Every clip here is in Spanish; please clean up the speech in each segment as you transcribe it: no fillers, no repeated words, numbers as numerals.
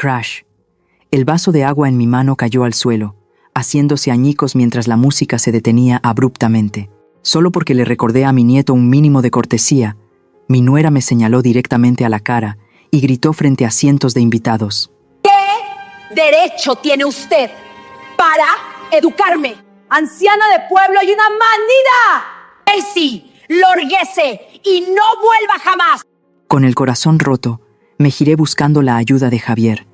Crash. El vaso de agua en mi mano cayó al suelo, haciéndose añicos mientras la música se detenía abruptamente. Solo porque le recordé a mi nieto un mínimo de cortesía, mi nuera me señaló directamente a la cara y gritó frente a cientos de invitados. ¿Qué derecho tiene usted para educarme? ¡Anciana de pueblo y una manida! ¡Daisy, lórguese y no vuelva jamás! Con el corazón roto, me giré buscando la ayuda de Javier,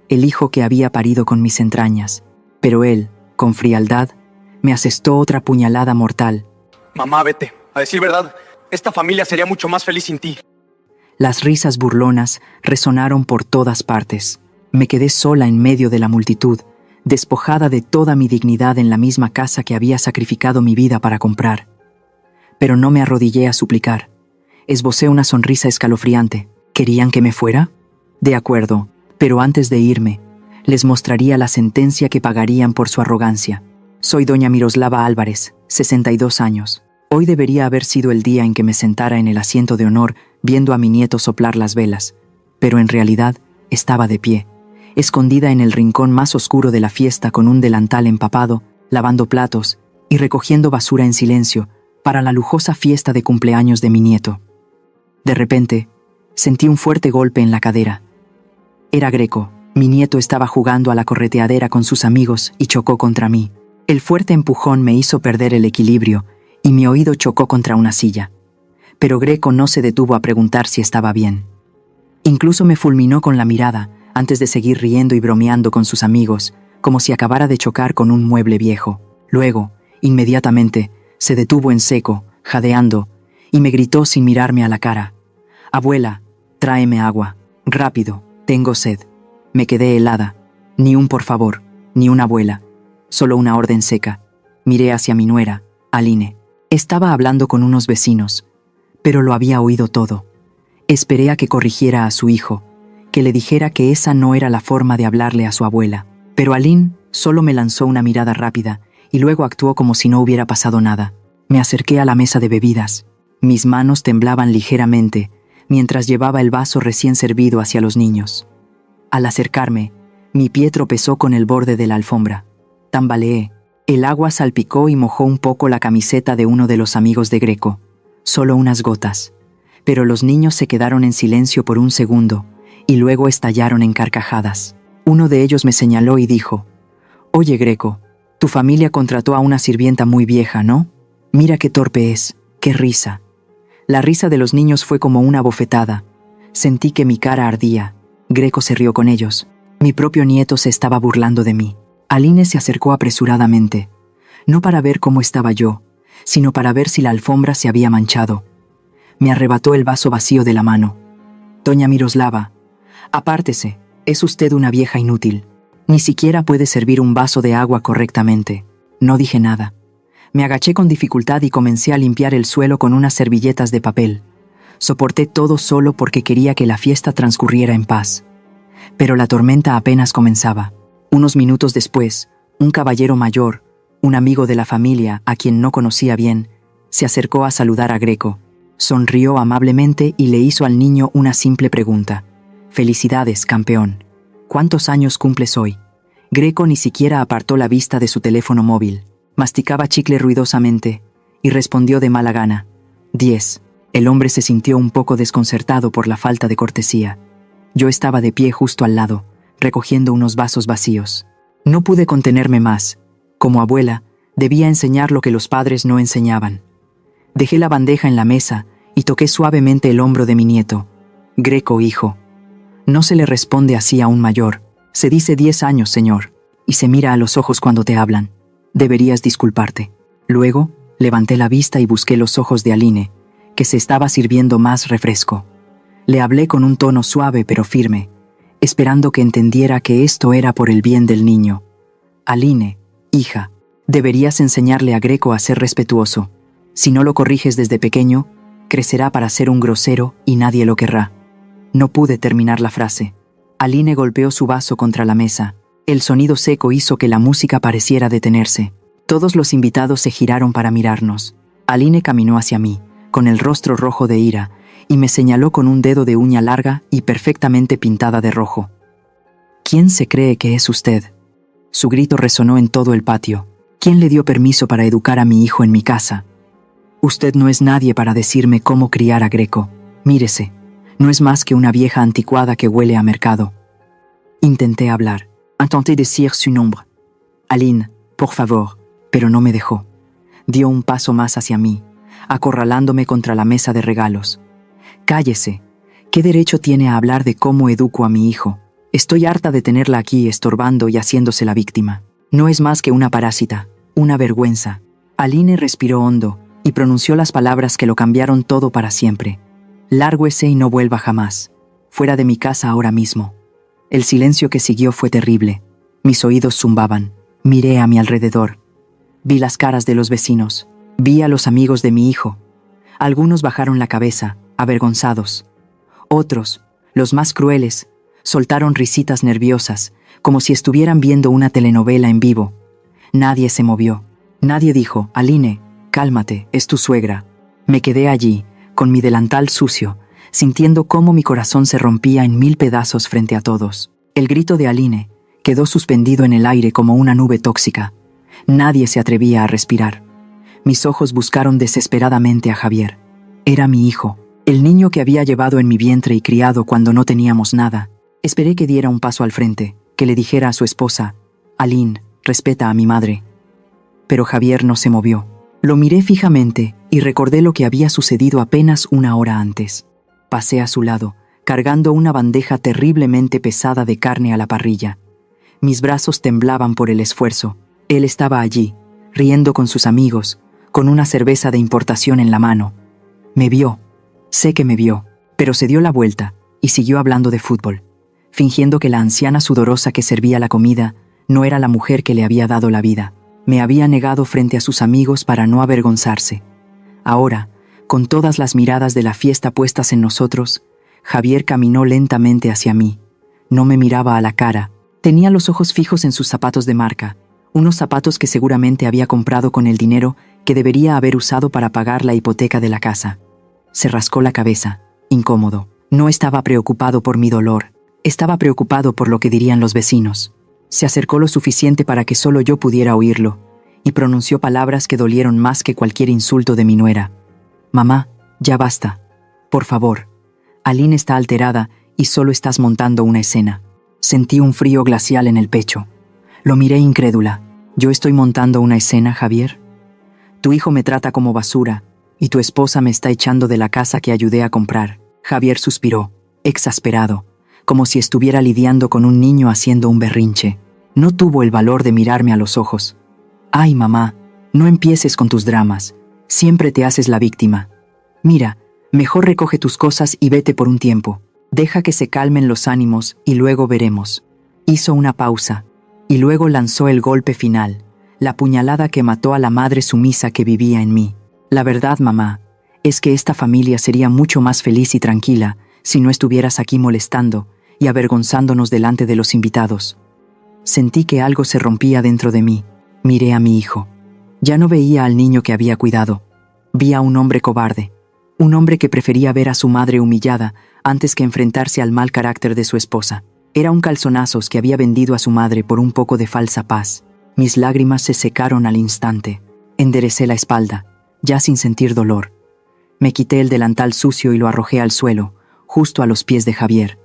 el hijo que había parido con mis entrañas. Pero él, con frialdad, me asestó otra puñalada mortal. Mamá, vete. A decir verdad, esta familia sería mucho más feliz sin ti. Las risas burlonas resonaron por todas partes. Me quedé sola en medio de la multitud, despojada de toda mi dignidad en la misma casa que había sacrificado mi vida para comprar. Pero no me arrodillé a suplicar. Esbocé una sonrisa escalofriante. ¿Querían que me fuera? De acuerdo, pero antes de irme, les mostraría la sentencia que pagarían por su arrogancia. Soy doña Miroslava Álvarez, 62 años. Hoy debería haber sido el día en que me sentara en el asiento de honor viendo a mi nieto soplar las velas, pero en realidad estaba de pie, escondida en el rincón más oscuro de la fiesta con un delantal empapado, lavando platos y recogiendo basura en silencio para la lujosa fiesta de cumpleaños de mi nieto. De repente, sentí un fuerte golpe en la cadera. Era Greco. Mi nieto estaba jugando a la correteadera con sus amigos y chocó contra mí. El fuerte empujón me hizo perder el equilibrio y mi oído chocó contra una silla. Pero Greco no se detuvo a preguntar si estaba bien. Incluso me fulminó con la mirada antes de seguir riendo y bromeando con sus amigos, como si acabara de chocar con un mueble viejo. Luego, inmediatamente, se detuvo en seco, jadeando, y me gritó sin mirarme a la cara. «Abuela, tráeme agua. Rápido, tengo sed». Me quedé helada. Ni un por favor, ni una abuela. Solo una orden seca. Miré hacia mi nuera, Aline. Estaba hablando con unos vecinos, pero lo había oído todo. Esperé a que corrigiera a su hijo, que le dijera que esa no era la forma de hablarle a su abuela. Pero Aline solo me lanzó una mirada rápida y luego actuó como si no hubiera pasado nada. Me acerqué a la mesa de bebidas. Mis manos temblaban ligeramente mientras llevaba el vaso recién servido hacia los niños. Al acercarme, mi pie tropezó con el borde de la alfombra. Tambaleé. El agua salpicó y mojó un poco la camiseta de uno de los amigos de Greco. Solo unas gotas. Pero los niños se quedaron en silencio por un segundo y luego estallaron en carcajadas. Uno de ellos me señaló y dijo: «Oye, Greco, tu familia contrató a una sirvienta muy vieja, ¿no? Mira qué torpe es, qué risa». La risa de los niños fue como una bofetada. Sentí que mi cara ardía. Greco se rió con ellos. Mi propio nieto se estaba burlando de mí. Aline se acercó apresuradamente, no para ver cómo estaba yo, sino para ver si la alfombra se había manchado. Me arrebató el vaso vacío de la mano. «Doña Miroslava, apártese, es usted una vieja inútil. Ni siquiera puede servir un vaso de agua correctamente». No dije nada. Me agaché con dificultad y comencé a limpiar el suelo con unas servilletas de papel. Soporté todo solo porque quería que la fiesta transcurriera en paz. Pero la tormenta apenas comenzaba. Unos minutos después, un caballero mayor, un amigo de la familia a quien no conocía bien, se acercó a saludar a Greco. Sonrió amablemente y le hizo al niño una simple pregunta. «Felicidades, campeón. ¿Cuántos años cumples hoy?» Greco ni siquiera apartó la vista de su teléfono móvil. Masticaba chicle ruidosamente y respondió de mala gana. 10. El hombre se sintió un poco desconcertado por la falta de cortesía. Yo estaba de pie justo al lado, recogiendo unos vasos vacíos. No pude contenerme más. Como abuela, debía enseñar lo que los padres no enseñaban. Dejé la bandeja en la mesa y toqué suavemente el hombro de mi nieto. «Greco, hijo. No se le responde así a un mayor. Se dice 10 años, señor, y se mira a los ojos cuando te hablan. Deberías disculparte». Luego, levanté la vista y busqué los ojos de Aline, que se estaba sirviendo más refresco. Le hablé con un tono suave pero firme, esperando que entendiera que esto era por el bien del niño. «Aline, hija, deberías enseñarle a Greco a ser respetuoso. Si no lo corriges desde pequeño, crecerá para ser un grosero y nadie lo querrá». No pude terminar la frase. Aline golpeó su vaso contra la mesa. El sonido seco hizo que la música pareciera detenerse. Todos los invitados se giraron para mirarnos. Aline caminó hacia mí, con el rostro rojo de ira, y me señaló con un dedo de uña larga y perfectamente pintada de rojo. ¿Quién se cree que es usted? Su grito resonó en todo el patio. ¿Quién le dio permiso para educar a mi hijo en mi casa? Usted no es nadie para decirme cómo criar a Greco. Mírese, no es más que una vieja anticuada que huele a mercado. Intenté hablar. Intenté decir su nombre. Aline, por favor, pero no me dejó. Dio un paso más hacia mí, acorralándome contra la mesa de regalos. Cállese. ¿Qué derecho tiene a hablar de cómo educo a mi hijo? Estoy harta de tenerla aquí estorbando y haciéndose la víctima. No es más que una parásita, una vergüenza. Aline respiró hondo y pronunció las palabras que lo cambiaron todo para siempre. Lárguese y no vuelva jamás. Fuera de mi casa ahora mismo. El silencio que siguió fue terrible. Mis oídos zumbaban. Miré a mi alrededor. Vi las caras de los vecinos. Vi a los amigos de mi hijo. Algunos bajaron la cabeza, avergonzados. Otros, los más crueles, soltaron risitas nerviosas, como si estuvieran viendo una telenovela en vivo. Nadie se movió. Nadie dijo: Aline, cálmate, es tu suegra. Me quedé allí, con mi delantal sucio, sintiendo cómo mi corazón se rompía en 1000 pedazos frente a todos. El grito de Aline quedó suspendido en el aire como una nube tóxica. Nadie se atrevía a respirar. Mis ojos buscaron desesperadamente a Javier. Era mi hijo, el niño que había llevado en mi vientre y criado cuando no teníamos nada. Esperé que diera un paso al frente, que le dijera a su esposa: Aline, respeta a mi madre. Pero Javier no se movió. Lo miré fijamente y recordé lo que había sucedido apenas una hora antes. Pasé a su lado, cargando una bandeja terriblemente pesada de carne a la parrilla. Mis brazos temblaban por el esfuerzo. Él estaba allí, riendo con sus amigos, con una cerveza de importación en la mano. Me vio. Sé que me vio, pero se dio la vuelta y siguió hablando de fútbol, fingiendo que la anciana sudorosa que servía la comida no era la mujer que le había dado la vida. Me había negado frente a sus amigos para no avergonzarse. Ahora, con todas las miradas de la fiesta puestas en nosotros, Javier caminó lentamente hacia mí. No me miraba a la cara. Tenía los ojos fijos en sus zapatos de marca, unos zapatos que seguramente había comprado con el dinero que debería haber usado para pagar la hipoteca de la casa. Se rascó la cabeza, incómodo. No estaba preocupado por mi dolor, estaba preocupado por lo que dirían los vecinos. Se acercó lo suficiente para que solo yo pudiera oírlo, y pronunció palabras que dolieron más que cualquier insulto de mi nuera. Mamá, ya basta. Por favor. Aline está alterada y solo estás montando una escena. Sentí un frío glacial en el pecho. Lo miré incrédula. ¿Yo estoy montando una escena, Javier? Tu hijo me trata como basura, y tu esposa me está echando de la casa que ayudé a comprar. Javier suspiró, exasperado, como si estuviera lidiando con un niño haciendo un berrinche. No tuvo el valor de mirarme a los ojos. Ay, mamá, no empieces con tus dramas. Siempre te haces la víctima. Mira, mejor recoge tus cosas y vete por un tiempo. Deja que se calmen los ánimos y luego veremos. Hizo una pausa, y luego lanzó el golpe final, la puñalada que mató a la madre sumisa que vivía en mí. La verdad, mamá, es que esta familia sería mucho más feliz y tranquila si no estuvieras aquí molestando y avergonzándonos delante de los invitados. Sentí que algo se rompía dentro de mí. Miré a mi hijo. Ya no veía al niño que había cuidado. Vi a un hombre cobarde, un hombre que prefería ver a su madre humillada antes que enfrentarse al mal carácter de su esposa. Era un calzonazos que había vendido a su madre por un poco de falsa paz. Mis lágrimas se secaron al instante. Enderecé la espalda, ya sin sentir dolor. Me quité el delantal sucio y lo arrojé al suelo, justo a los pies de Javier.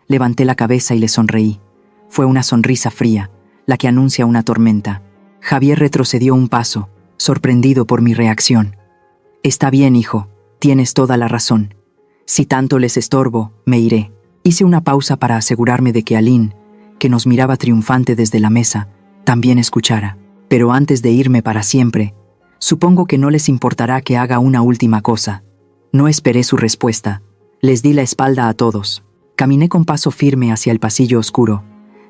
Levanté la cabeza y le sonreí. Fue una sonrisa fría, la que anuncia una tormenta. Javier retrocedió un paso, sorprendido por mi reacción. Está bien, hijo, tienes toda la razón. Si tanto les estorbo, me iré. Hice una pausa para asegurarme de que Aline, que nos miraba triunfante desde la mesa, también escuchara. Pero antes de irme para siempre, supongo que no les importará que haga una última cosa. No esperé su respuesta. Les di la espalda a todos. Caminé con paso firme hacia el pasillo oscuro,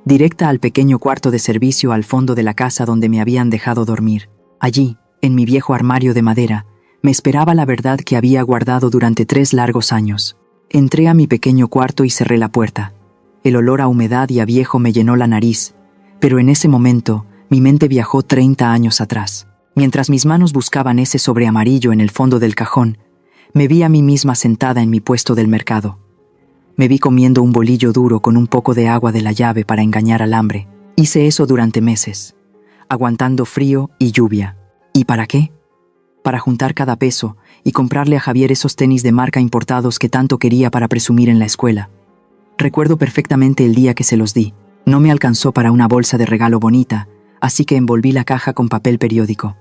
directa al pequeño cuarto de servicio al fondo de la casa donde me habían dejado dormir. Allí, en mi viejo armario de madera, me esperaba la verdad que había guardado durante 3 largos años. Entré a mi pequeño cuarto y cerré la puerta. El olor a humedad y a viejo me llenó la nariz, pero en ese momento mi mente viajó 30 años atrás. Mientras mis manos buscaban ese sobre amarillo en el fondo del cajón, me vi a mí misma sentada en mi puesto del mercado. Me vi comiendo un bolillo duro con un poco de agua de la llave para engañar al hambre. Hice eso durante meses, aguantando frío y lluvia. ¿Y para qué? Para juntar cada peso y comprarle a Javier esos tenis de marca importados que tanto quería para presumir en la escuela. Recuerdo perfectamente el día que se los di. No me alcanzó para una bolsa de regalo bonita, así que envolví la caja con papel periódico.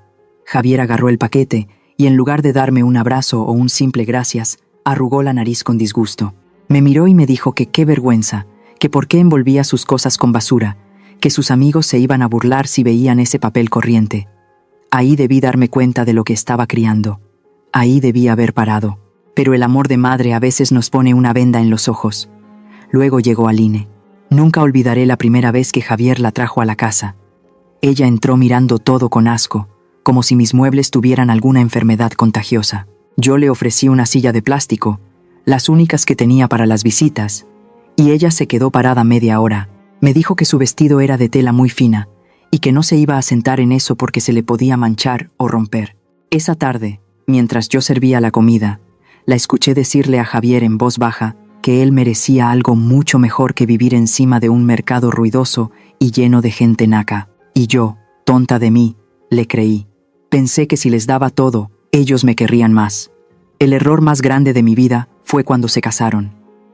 Javier agarró el paquete y en lugar de darme un abrazo o un simple gracias, arrugó la nariz con disgusto. Me miró y me dijo que qué vergüenza, que por qué envolvía sus cosas con basura, que sus amigos se iban a burlar si veían ese papel corriente. Ahí debí darme cuenta de lo que estaba criando. Ahí debí haber parado. Pero el amor de madre a veces nos pone una venda en los ojos. Luego llegó Aline. Nunca olvidaré la primera vez que Javier la trajo a la casa. Ella entró mirando todo con asco, como si mis muebles tuvieran alguna enfermedad contagiosa. Yo le ofrecí una silla de plástico, las únicas que tenía para las visitas, y ella se quedó parada media hora. Me dijo que su vestido era de tela muy fina, y que no se iba a sentar en eso porque se le podía manchar o romper. Esa tarde, mientras yo servía la comida, la escuché decirle a Javier en voz baja que él merecía algo mucho mejor que vivir encima de un mercado ruidoso y lleno de gente naca. Y yo, tonta de mí, le creí. Pensé que si les daba todo, ellos me querrían más. El error más grande de mi vida fue cuando se casaron.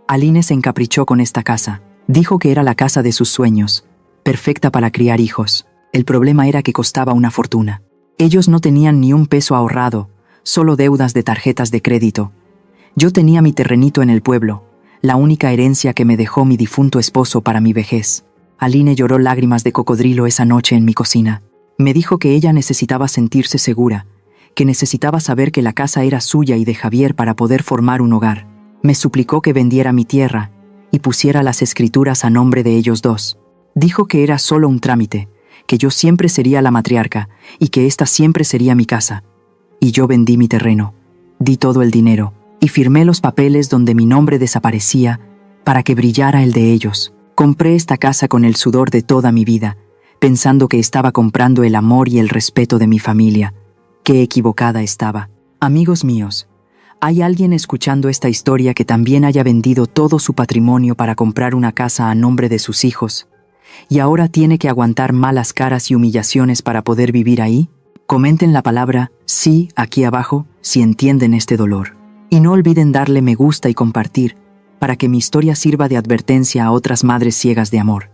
Aline se encaprichó con esta casa. Dijo que era la casa de sus sueños, perfecta para criar hijos. El problema era que costaba una fortuna. Ellos no tenían ni un peso ahorrado, solo deudas de tarjetas de crédito. Yo tenía mi terrenito en el pueblo, la única herencia que me dejó mi difunto esposo para mi vejez. Aline lloró lágrimas de cocodrilo esa noche en mi cocina. Me dijo que ella necesitaba sentirse segura, que necesitaba saber que la casa era suya y de Javier para poder formar un hogar. Me suplicó que vendiera mi tierra y pusiera las escrituras a nombre de ellos dos. Dijo que era solo un trámite, que yo siempre sería la matriarca y que esta siempre sería mi casa. Y yo vendí mi terreno, di todo el dinero y firmé los papeles donde mi nombre desaparecía para que brillara el de ellos. Compré esta casa con el sudor de toda mi vida, pensando que estaba comprando el amor y el respeto de mi familia. Qué equivocada estaba. Amigos míos, ¿hay alguien escuchando esta historia que también haya vendido todo su patrimonio para comprar una casa a nombre de sus hijos y ahora tiene que aguantar malas caras y humillaciones para poder vivir ahí? Comenten la palabra sí aquí abajo si entienden este dolor. Y no olviden darle me gusta y compartir para que mi historia sirva de advertencia a otras madres ciegas de amor.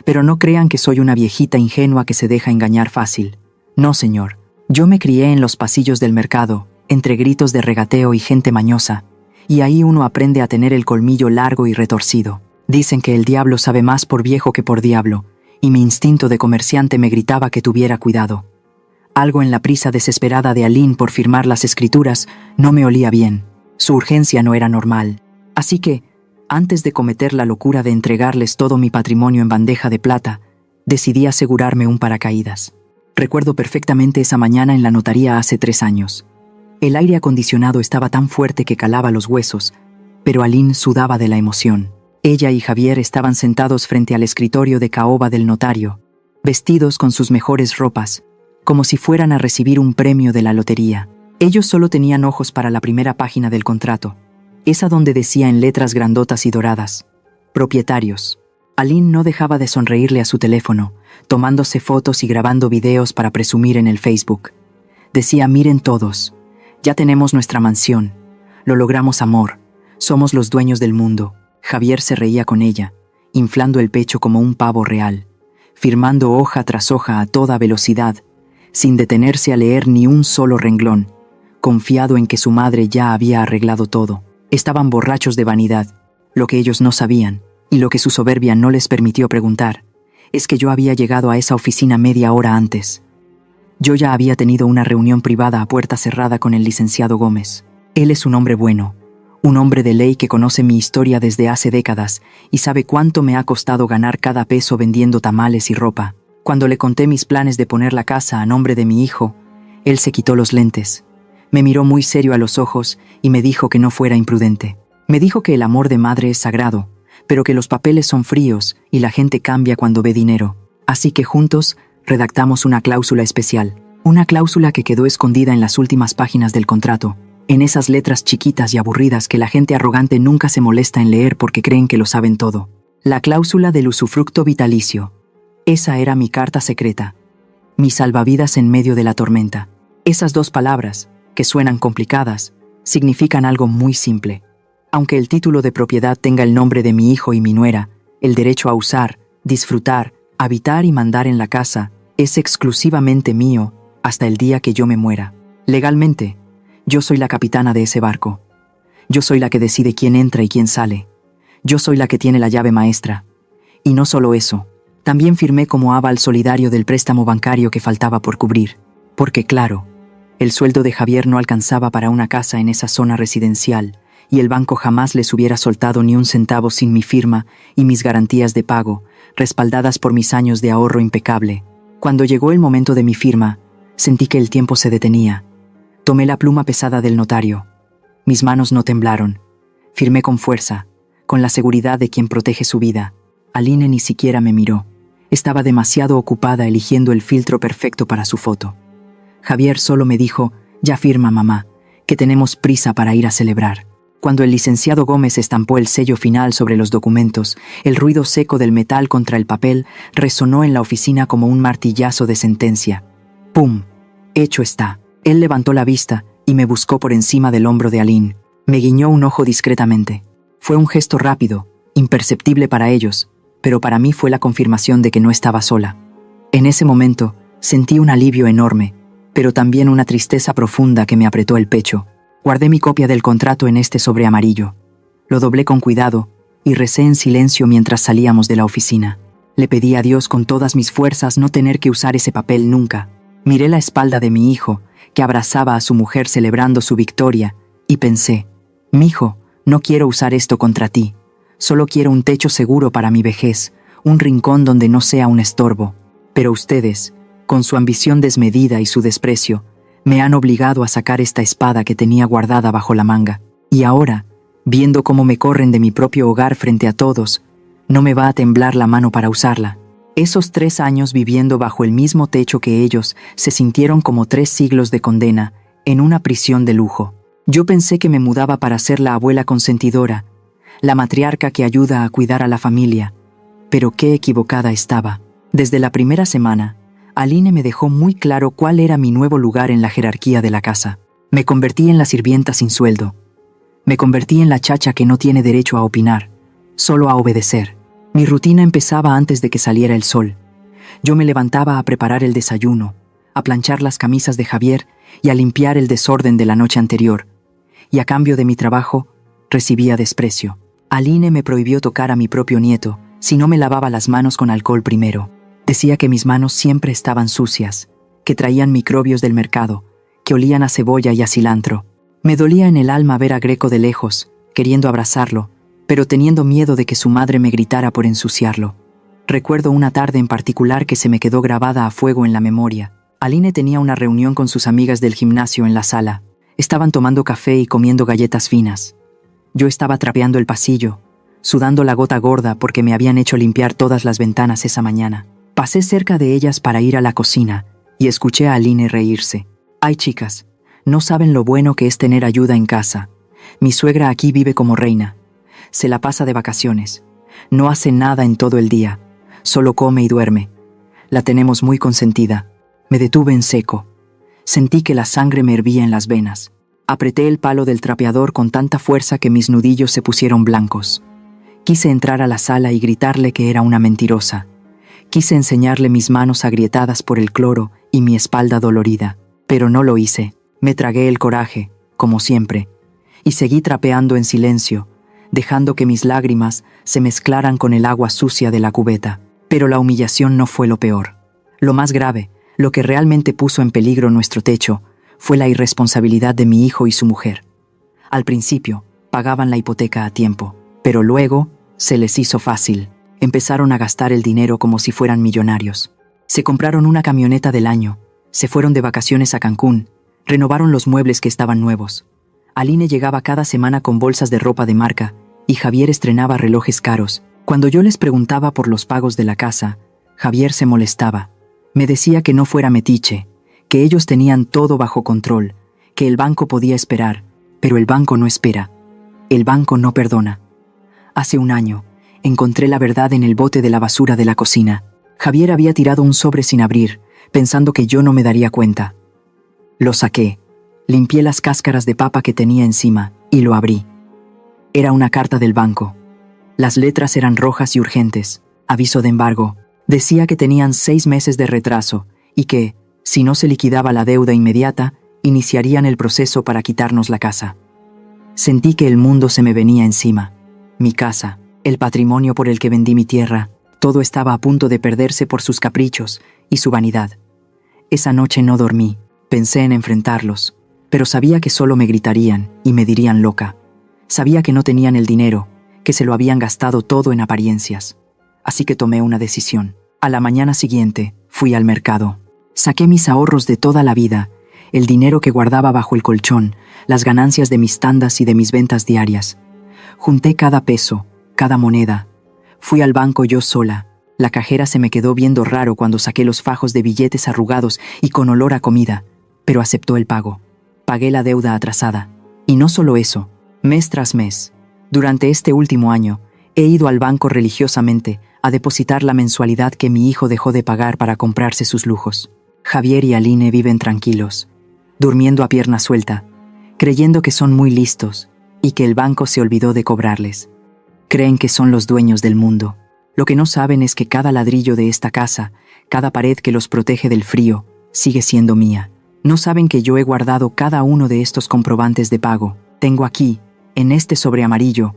Pero no crean que soy una viejita ingenua que se deja engañar fácil. No, señor. Yo me crié en los pasillos del mercado, entre gritos de regateo y gente mañosa, y ahí uno aprende a tener el colmillo largo y retorcido. Dicen que el diablo sabe más por viejo que por diablo, y mi instinto de comerciante me gritaba que tuviera cuidado. Algo en la prisa desesperada de Aline por firmar las escrituras no me olía bien. Su urgencia no era normal. Así que, antes de cometer la locura de entregarles todo mi patrimonio en bandeja de plata, decidí asegurarme un paracaídas. Recuerdo perfectamente esa mañana en la notaría hace 3 años. El aire acondicionado estaba tan fuerte que calaba los huesos, pero Aline sudaba de la emoción. Ella y Javier estaban sentados frente al escritorio de caoba del notario, vestidos con sus mejores ropas, como si fueran a recibir un premio de la lotería. Ellos solo tenían ojos para la primera página del contrato, esa donde decía en letras grandotas y doradas: propietarios. Aline no dejaba de sonreírle a su teléfono, tomándose fotos y grabando videos para presumir en el Facebook. Decía: miren todos, ya tenemos nuestra mansión, lo logramos amor, somos los dueños del mundo. Javier se reía con ella, inflando el pecho como un pavo real, firmando hoja tras hoja a toda velocidad, sin detenerse a leer ni un solo renglón, confiado en que su madre ya había arreglado todo. Estaban borrachos de vanidad. Lo que ellos no sabían, y lo que su soberbia no les permitió preguntar, es que yo había llegado a esa oficina media hora antes. Yo ya había tenido una reunión privada a puerta cerrada con el licenciado Gómez. Él es un hombre bueno, un hombre de ley que conoce mi historia desde hace décadas y sabe cuánto me ha costado ganar cada peso vendiendo tamales y ropa. Cuando le conté mis planes de poner la casa a nombre de mi hijo, él se quitó los lentes, me miró muy serio a los ojos y me dijo que no fuera imprudente. Me dijo que el amor de madre es sagrado, pero que los papeles son fríos y la gente cambia cuando ve dinero. Así que juntos redactamos una cláusula especial, una cláusula que quedó escondida en las últimas páginas del contrato, en esas letras chiquitas y aburridas que la gente arrogante nunca se molesta en leer porque creen que lo saben todo. La cláusula del usufructo vitalicio. Esa era mi carta secreta. Mi salvavidas en medio de la tormenta. Esas 2 palabras, que suenan complicadas, significan algo muy simple. Aunque el título de propiedad tenga el nombre de mi hijo y mi nuera, el derecho a usar, disfrutar, habitar y mandar en la casa es exclusivamente mío hasta el día que yo me muera. Legalmente, yo soy la capitana de ese barco. Yo soy la que decide quién entra y quién sale. Yo soy la que tiene la llave maestra. Y no solo eso, también firmé como aval solidario del préstamo bancario que faltaba por cubrir. Porque claro, el sueldo de Javier no alcanzaba para una casa en esa zona residencial, y el banco jamás les hubiera soltado ni un centavo sin mi firma y mis garantías de pago, respaldadas por mis años de ahorro impecable. Cuando llegó el momento de mi firma, sentí que el tiempo se detenía. Tomé la pluma pesada del notario. Mis manos no temblaron. Firmé con fuerza, con la seguridad de quien protege su vida. Aline ni siquiera me miró. Estaba demasiado ocupada eligiendo el filtro perfecto para su foto. Javier solo me dijo: «Ya firma, mamá, que tenemos prisa para ir a celebrar». Cuando el licenciado Gómez estampó el sello final sobre los documentos, el ruido seco del metal contra el papel resonó en la oficina como un martillazo de sentencia. ¡Pum! Hecho está. Él levantó la vista y me buscó por encima del hombro de Aline. Me guiñó un ojo discretamente. Fue un gesto rápido, imperceptible para ellos, pero para mí fue la confirmación de que no estaba sola. En ese momento, sentí un alivio enorme, pero también una tristeza profunda que me apretó el pecho. Guardé mi copia del contrato en este sobre amarillo. Lo doblé con cuidado y recé en silencio mientras salíamos de la oficina. Le pedí a Dios con todas mis fuerzas no tener que usar ese papel nunca. Miré la espalda de mi hijo, que abrazaba a su mujer celebrando su victoria, y pensé: «Mijo, no quiero usar esto contra ti. Solo quiero un techo seguro para mi vejez, un rincón donde no sea un estorbo. Pero ustedes, con su ambición desmedida y su desprecio, me han obligado a sacar esta espada que tenía guardada bajo la manga. Y ahora, viendo cómo me corren de mi propio hogar frente a todos, no me va a temblar la mano para usarla». Esos 3 años viviendo bajo el mismo techo que ellos se sintieron como 3 siglos de condena en una prisión de lujo. Yo pensé que me mudaba para ser la abuela consentidora, la matriarca que ayuda a cuidar a la familia. Pero qué equivocada estaba. Desde la primera semana, Aline me dejó muy claro cuál era mi nuevo lugar en la jerarquía de la casa. Me convertí en la sirvienta sin sueldo. Me convertí en la chacha que no tiene derecho a opinar, solo a obedecer. Mi rutina empezaba antes de que saliera el sol. Yo me levantaba a preparar el desayuno, a planchar las camisas de Javier y a limpiar el desorden de la noche anterior. Y a cambio de mi trabajo, recibía desprecio. Aline me prohibió tocar a mi propio nieto si no me lavaba las manos con alcohol primero. Decía que mis manos siempre estaban sucias, que traían microbios del mercado, que olían a cebolla y a cilantro. Me dolía en el alma ver a Greco de lejos, queriendo abrazarlo, pero teniendo miedo de que su madre me gritara por ensuciarlo. Recuerdo una tarde en particular que se me quedó grabada a fuego en la memoria. Aline tenía una reunión con sus amigas del gimnasio en la sala. Estaban tomando café y comiendo galletas finas. Yo estaba trapeando el pasillo, sudando la gota gorda porque me habían hecho limpiar todas las ventanas esa mañana. Pasé cerca de ellas para ir a la cocina y escuché a Aline reírse. «Ay, chicas, no saben lo bueno que es tener ayuda en casa. Mi suegra aquí vive como reina. Se la pasa de vacaciones. No hace nada en todo el día. Solo come y duerme. La tenemos muy consentida». Me detuve en seco. Sentí que la sangre me hervía en las venas. Apreté el palo del trapeador con tanta fuerza que mis nudillos se pusieron blancos. Quise entrar a la sala y gritarle que era una mentirosa. Quise enseñarle mis manos agrietadas por el cloro y mi espalda dolorida. Pero no lo hice. Me tragué el coraje, como siempre, y seguí trapeando en silencio, dejando que mis lágrimas se mezclaran con el agua sucia de la cubeta. Pero la humillación no fue lo peor. Lo más grave, lo que realmente puso en peligro nuestro techo, fue la irresponsabilidad de mi hijo y su mujer. Al principio, pagaban la hipoteca a tiempo, pero luego se les hizo fácil. Empezaron a gastar el dinero como si fueran millonarios. Se compraron una camioneta del año, se fueron de vacaciones a Cancún, renovaron los muebles que estaban nuevos. Aline llegaba cada semana con bolsas de ropa de marca y Javier estrenaba relojes caros. Cuando yo les preguntaba por los pagos de la casa, Javier se molestaba. Me decía que no fuera metiche, que ellos tenían todo bajo control, que el banco podía esperar Pero el banco no espera. El banco no perdona. Hace un año, encontré la verdad en el bote de la basura de la cocina. Javier había tirado un sobre sin abrir, pensando que yo no me daría cuenta. Lo saqué, limpié las cáscaras de papa que tenía encima y lo abrí. Era una carta del banco. Las letras eran rojas y urgentes. Aviso de embargo. Decía que tenían 6 meses de retraso y que, si no se liquidaba la deuda inmediata, iniciarían el proceso para quitarnos la casa. Sentí que el mundo se me venía encima. Mi casa, el patrimonio por el que vendí mi tierra, todo estaba a punto de perderse por sus caprichos y su vanidad. Esa noche no dormí, pensé en enfrentarlos, pero sabía que solo me gritarían y me dirían loca. Sabía que no tenían el dinero, que se lo habían gastado todo en apariencias. Así que tomé una decisión. A la mañana siguiente, fui al mercado. Saqué mis ahorros de toda la vida, el dinero que guardaba bajo el colchón, las ganancias de mis tandas y de mis ventas diarias. Junté cada peso, cada moneda. Fui al banco yo sola. La cajera se me quedó viendo raro cuando saqué los fajos de billetes arrugados y con olor a comida, pero aceptó el pago. Pagué la deuda atrasada. Y no solo eso, mes tras mes, durante este último año, he ido al banco religiosamente a depositar la mensualidad que mi hijo dejó de pagar para comprarse sus lujos. Javier y Aline viven tranquilos, durmiendo a pierna suelta, creyendo que son muy listos y que el banco se olvidó de cobrarles. Creen que son los dueños del mundo. Lo que no saben es que cada ladrillo de esta casa, cada pared que los protege del frío, sigue siendo mía. No saben que yo he guardado cada uno de estos comprobantes de pago. Tengo aquí, en este sobre amarillo,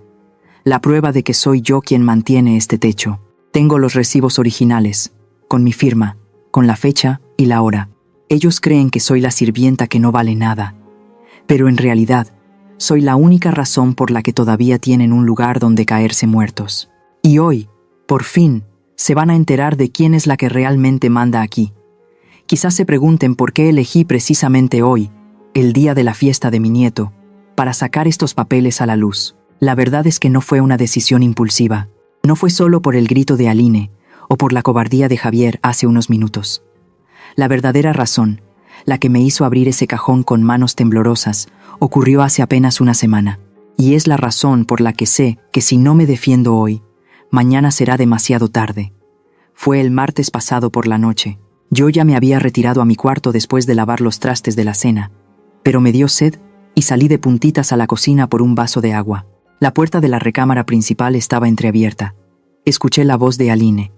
la prueba de que soy yo quien mantiene este techo. Tengo los recibos originales, con mi firma, con la fecha y la hora. Ellos creen que soy la sirvienta que no vale nada, pero en realidad, soy la única razón por la que todavía tienen un lugar donde caerse muertos. Y hoy, por fin, se van a enterar de quién es la que realmente manda aquí. Quizás se pregunten por qué elegí precisamente hoy, el día de la fiesta de mi nieto, para sacar estos papeles a la luz. La verdad es que no fue una decisión impulsiva. No fue solo por el grito de Aline o por la cobardía de Javier hace unos minutos. La verdadera razón, la que me hizo abrir ese cajón con manos temblorosas, ocurrió hace apenas una semana. Y es la razón por la que sé que si no me defiendo hoy, mañana será demasiado tarde. Fue el martes pasado por la noche. Yo ya me había retirado a mi cuarto después de lavar los trastes de la cena, pero me dio sed y salí de puntitas a la cocina por un vaso de agua. La puerta de la recámara principal estaba entreabierta. Escuché la voz de Aline.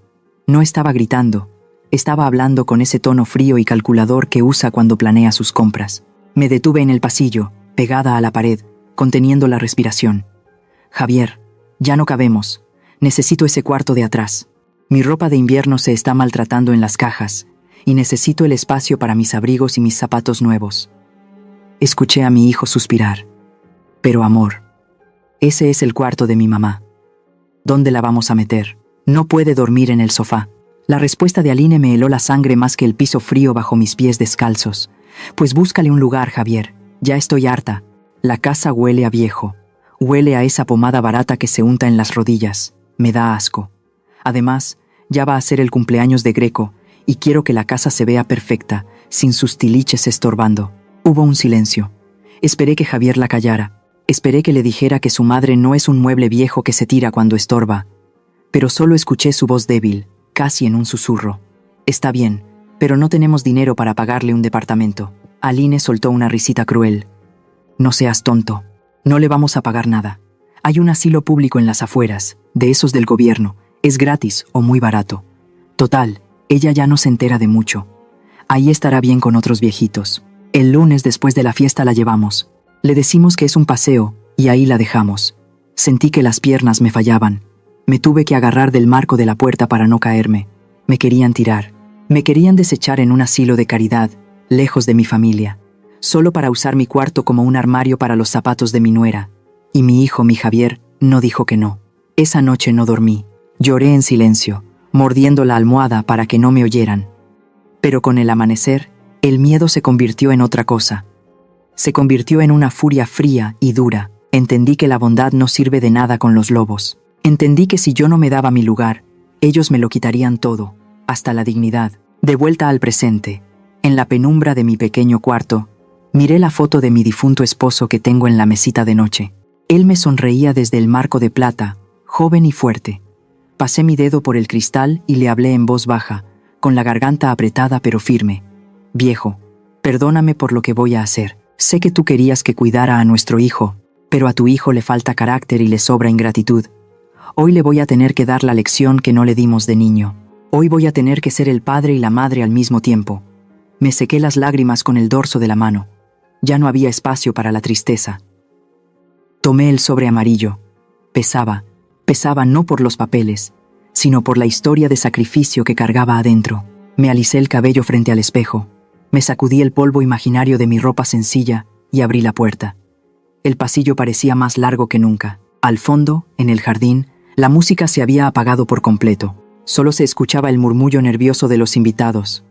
No estaba gritando, estaba hablando con ese tono frío y calculador que usa cuando planea sus compras. Me detuve en el pasillo, pegada a la pared, conteniendo la respiración. Javier, ya no cabemos. Necesito ese cuarto de atrás. Mi ropa de invierno se está maltratando en las cajas y necesito el espacio para mis abrigos y mis zapatos nuevos. Escuché a mi hijo suspirar. Pero amor, ese es el cuarto de mi mamá. ¿Dónde la vamos a meter? No puede dormir en el sofá. La respuesta de Aline me heló la sangre más que el piso frío bajo mis pies descalzos. Pues búscale un lugar, Javier. Ya estoy harta. La casa huele a viejo. Huele a esa pomada barata que se unta en las rodillas. Me da asco. Además, ya va a ser el cumpleaños de Greco y quiero que la casa se vea perfecta, sin sus tiliches estorbando. Hubo un silencio. Esperé que Javier la callara. Esperé que le dijera que su madre no es un mueble viejo que se tira cuando estorba. Pero solo escuché su voz débil, casi en un susurro. Está bien, pero no tenemos dinero para pagarle un departamento. Aline soltó una risita cruel. No seas tonto. No le vamos a pagar nada. Hay un asilo público en las afueras, de esos del gobierno. Es gratis o muy barato. Total, ella ya no se entera de mucho. Ahí estará bien con otros viejitos. El lunes después de la fiesta la llevamos. Le decimos que es un paseo y ahí la dejamos. Sentí que las piernas me fallaban. Me tuve que agarrar del marco de la puerta para no caerme. Me querían tirar. Me querían desechar en un asilo de caridad, lejos de mi familia, solo para usar mi cuarto como un armario para los zapatos de mi nuera. Y mi hijo, mi Javier, no dijo que no. Esa noche no dormí. Lloré en silencio, mordiendo la almohada para que no me oyeran. Pero con el amanecer, el miedo se convirtió en otra cosa. Se convirtió en una furia fría y dura. Entendí que la bondad no sirve de nada con los lobos. Entendí que si yo no me daba mi lugar, ellos me lo quitarían todo, hasta la dignidad. De vuelta al presente, en la penumbra de mi pequeño cuarto, Miré la foto de mi difunto esposo que tengo en la mesita de noche. Él me sonreía desde el marco de plata, joven y fuerte. Pasé mi dedo por el cristal y le hablé en voz baja, con la garganta apretada pero firme. Viejo, perdóname por lo que voy a hacer. Sé que tú querías que cuidara a nuestro hijo, pero a tu hijo le falta carácter y le sobra ingratitud. Hoy le voy a tener que dar la lección que no le dimos de niño. Hoy voy a tener que ser el padre y la madre al mismo tiempo. Me sequé las lágrimas con el dorso de la mano. Ya no había espacio para la tristeza. Tomé el sobre amarillo. Pesaba no por los papeles, sino por la historia de sacrificio que cargaba adentro. Me alisé el cabello frente al espejo. Me sacudí el polvo imaginario de mi ropa sencilla y abrí la puerta. El pasillo parecía más largo que nunca. Al fondo, en el jardín, la música se había apagado por completo. Solo se escuchaba el murmullo nervioso de los invitados.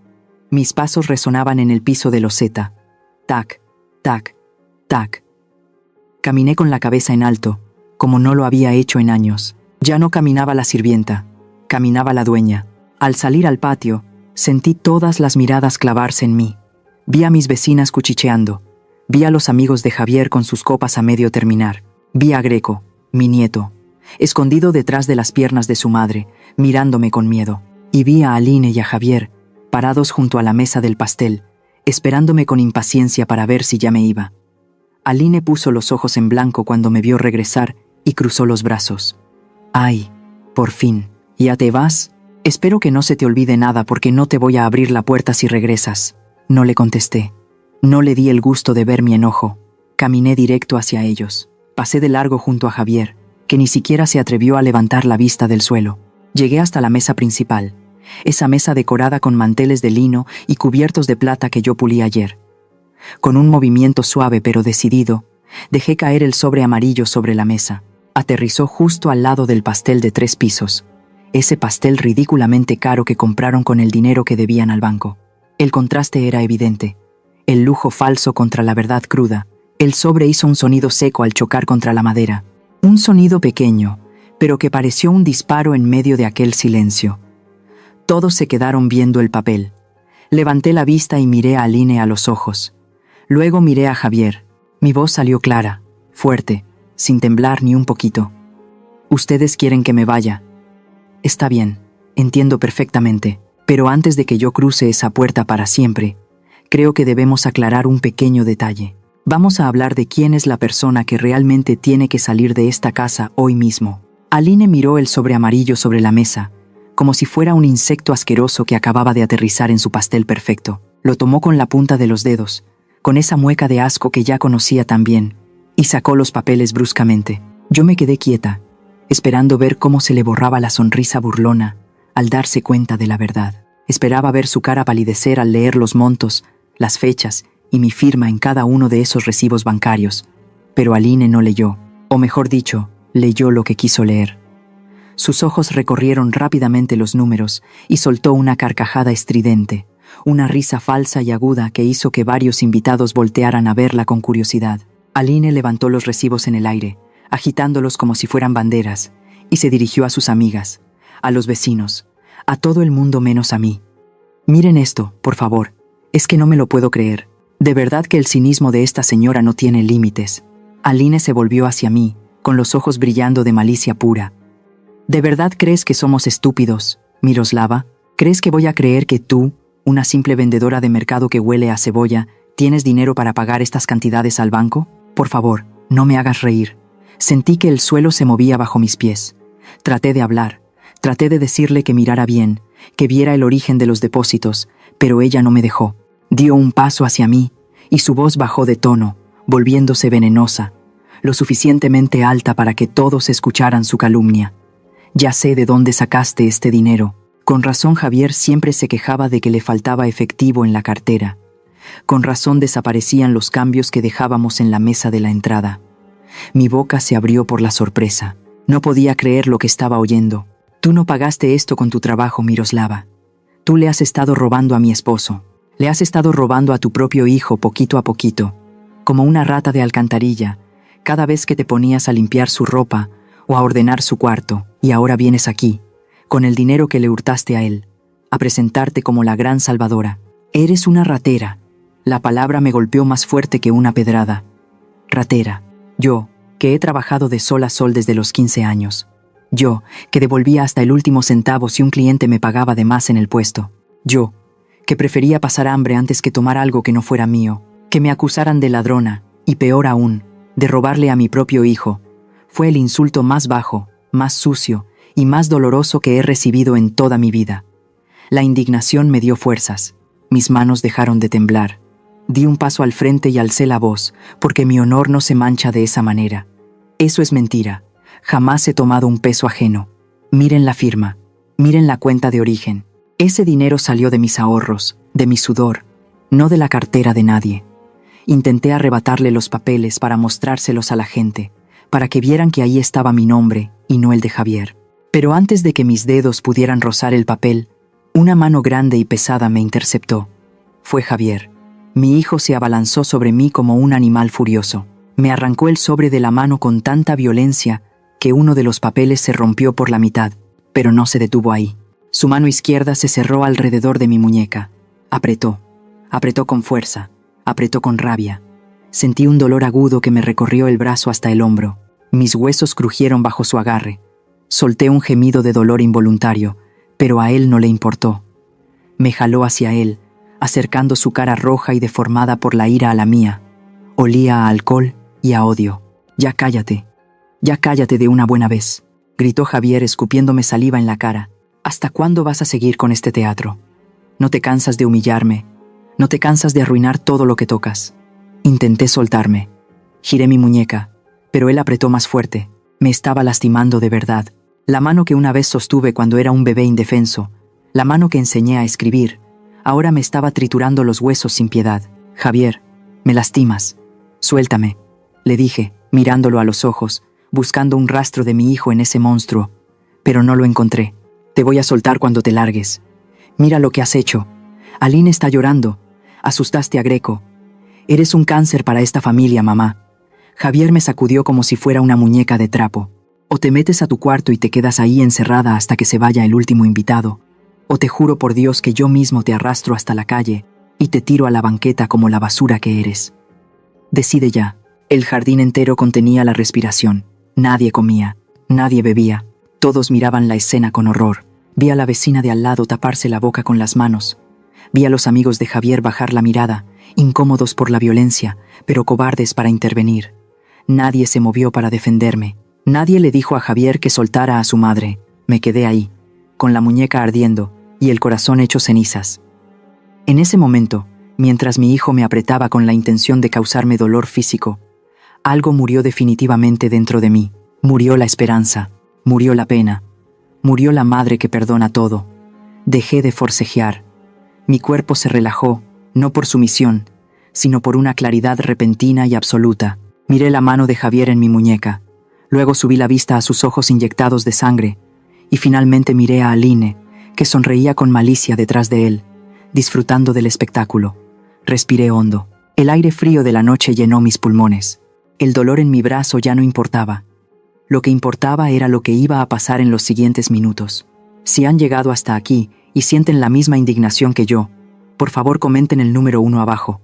Mis pasos resonaban en el piso de loseta. Tac, tac, tac. Caminé con la cabeza en alto, como no lo había hecho en años. Ya no caminaba la sirvienta, caminaba la dueña. Al salir al patio, sentí todas las miradas clavarse en mí. Vi a mis vecinas cuchicheando. Vi a los amigos de Javier con sus copas a medio terminar. Vi a Greco, mi nieto, escondido detrás de las piernas de su madre, mirándome con miedo. Y vi a Aline y a Javier, parados junto a la mesa del pastel, esperándome con impaciencia para ver si ya me iba. Aline puso los ojos en blanco cuando me vio regresar y cruzó los brazos. «Ay, por fin, ¿ya te vas? Espero que no se te olvide nada porque no te voy a abrir la puerta si regresas». No le contesté. No le di el gusto de ver mi enojo. Caminé directo hacia ellos. Pasé de largo junto a Javier, que ni siquiera se atrevió a levantar la vista del suelo. Llegué hasta la mesa principal, esa mesa decorada con manteles de lino y cubiertos de plata que yo pulí ayer. Con un movimiento suave pero decidido, dejé caer el sobre amarillo sobre la mesa. Aterrizó justo al lado del pastel de 3 pisos, ese pastel ridículamente caro que compraron con el dinero que debían al banco. El contraste era evidente. El lujo falso contra la verdad cruda. El sobre hizo un sonido seco al chocar contra la madera. Un sonido pequeño, pero que pareció un disparo en medio de aquel silencio. Todos se quedaron viendo el papel. Levanté la vista y miré a Aline a los ojos. Luego miré a Javier. Mi voz salió clara, fuerte, sin temblar ni un poquito. «Ustedes quieren que me vaya. Está bien, entiendo perfectamente, pero antes de que yo cruce esa puerta para siempre, creo que debemos aclarar un pequeño detalle. Vamos a hablar de quién es la persona que realmente tiene que salir de esta casa hoy mismo». Aline miró el sobre amarillo sobre la mesa, como si fuera un insecto asqueroso que acababa de aterrizar en su pastel perfecto. Lo tomó con la punta de los dedos, con esa mueca de asco que ya conocía tan bien, y sacó los papeles bruscamente. Yo me quedé quieta, esperando ver cómo se le borraba la sonrisa burlona al darse cuenta de la verdad. Esperaba ver su cara palidecer al leer los montos, las fechas y mi firma en cada uno de esos recibos bancarios. Pero Aline no leyó, o mejor dicho, leyó lo que quiso leer. Sus ojos recorrieron rápidamente los números y soltó una carcajada estridente, una risa falsa y aguda que hizo que varios invitados voltearan a verla con curiosidad. Aline levantó los recibos en el aire, agitándolos como si fueran banderas, y se dirigió a sus amigas, a los vecinos, a todo el mundo menos a mí. «Miren esto, por favor. Es que no me lo puedo creer. De verdad que el cinismo de esta señora no tiene límites». Aline se volvió hacia mí, con los ojos brillando de malicia pura. «¿De verdad crees que somos estúpidos, Miroslava? ¿Crees que voy a creer que tú, una simple vendedora de mercado que huele a cebolla, tienes dinero para pagar estas cantidades al banco? Por favor, no me hagas reír». Sentí que el suelo se movía bajo mis pies. Traté de hablar, traté de decirle que mirara bien, que viera el origen de los depósitos, pero ella no me dejó. Dio un paso hacia mí, y su voz bajó de tono, volviéndose venenosa, lo suficientemente alta para que todos escucharan su calumnia. «Ya sé de dónde sacaste este dinero. Con razón Javier siempre se quejaba de que le faltaba efectivo en la cartera. Con razón desaparecían los cambios que dejábamos en la mesa de la entrada». Mi boca se abrió por la sorpresa. No podía creer lo que estaba oyendo. «Tú no pagaste esto con tu trabajo, Miroslava. Tú le has estado robando a mi esposo. Le has estado robando a tu propio hijo poquito a poquito, como una rata de alcantarilla, cada vez que te ponías a limpiar su ropa o a ordenar su cuarto, y ahora vienes aquí, con el dinero que le hurtaste a él, a presentarte como la gran salvadora. Eres una ratera, La palabra me golpeó más fuerte que una pedrada. Ratera. Yo, que he trabajado de sol a sol desde los 15 años. Yo, que devolvía hasta el último centavo si un cliente me pagaba de más en el puesto. Yo, que prefería pasar hambre antes que tomar algo que no fuera mío. Que me acusaran de ladrona, y peor aún, de robarle a mi propio hijo. Fue el insulto más bajo, más sucio y más doloroso que he recibido en toda mi vida. La indignación me dio fuerzas. Mis manos dejaron de temblar. Di un paso al frente y alcé la voz, porque mi honor no se mancha de esa manera. Eso es mentira. Jamás he tomado un peso ajeno. Miren la firma. Miren la cuenta de origen. Ese dinero salió de mis ahorros, de mi sudor, no de la cartera de nadie. Intenté arrebatarle los papeles para mostrárselos a la gente, para que vieran que ahí estaba mi nombre y no el de Javier. Pero antes de que mis dedos pudieran rozar el papel, una mano grande y pesada me interceptó. Fue Javier. Mi hijo se abalanzó sobre mí como un animal furioso. Me arrancó el sobre de la mano con tanta violencia que uno de los papeles se rompió por la mitad, pero no se detuvo ahí. Su mano izquierda se cerró alrededor de mi muñeca. Apretó con fuerza, apretó con rabia. Sentí un dolor agudo que me recorrió el brazo hasta el hombro. Mis huesos crujieron bajo su agarre. Solté un gemido de dolor involuntario, pero a él no le importó. Me jaló hacia él, acercando su cara roja y deformada por la ira a la mía. Olía a alcohol y a odio. Ya cállate de una buena vez, gritó Javier escupiéndome saliva en la cara. ¿Hasta cuándo vas a seguir con este teatro? ¿No te cansas de humillarme? ¿No te cansas de arruinar todo lo que tocas? Intenté soltarme. Giré mi muñeca, pero él apretó más fuerte. Me estaba lastimando de verdad. La mano que una vez sostuve cuando era un bebé indefenso, la mano que enseñé a escribir, ahora me estaba triturando los huesos sin piedad. Javier, me lastimas. Suéltame, le dije, mirándolo a los ojos, buscando un rastro de mi hijo en ese monstruo, pero no lo encontré. Te voy a soltar cuando te largues. Mira lo que has hecho. Aline está llorando. Asustaste a Greco. Eres un cáncer para esta familia, mamá. Javier me sacudió como si fuera una muñeca de trapo. O te metes a tu cuarto y te quedas ahí encerrada hasta que se vaya el último invitado, o te juro por Dios que yo mismo te arrastro hasta la calle y te tiro a la banqueta como la basura que eres. Decide ya. El jardín entero contenía la respiración. Nadie comía, nadie bebía. Todos miraban la escena con horror. Vi a la vecina de al lado taparse la boca con las manos. Vi a los amigos de Javier bajar la mirada, incómodos por la violencia, pero cobardes para intervenir. Nadie se movió para defenderme. Nadie le dijo a Javier que soltara a su madre. Me quedé ahí, con la muñeca ardiendo y el corazón hecho cenizas. En ese momento, mientras mi hijo me apretaba con la intención de causarme dolor físico, algo murió definitivamente dentro de mí. Murió la esperanza, murió la pena, murió la madre que perdona todo. Dejé de forcejear. Mi cuerpo se relajó, no por sumisión, sino por una claridad repentina y absoluta. Miré la mano de Javier en mi muñeca. Luego subí la vista a sus ojos inyectados de sangre, y finalmente miré a Aline, que sonreía con malicia detrás de él, disfrutando del espectáculo. Respiré hondo. El aire frío de la noche llenó mis pulmones. El dolor en mi brazo ya no importaba. Lo que importaba era lo que iba a pasar en los siguientes minutos. Si han llegado hasta aquí y sienten la misma indignación que yo, por favor comenten el número 1 abajo.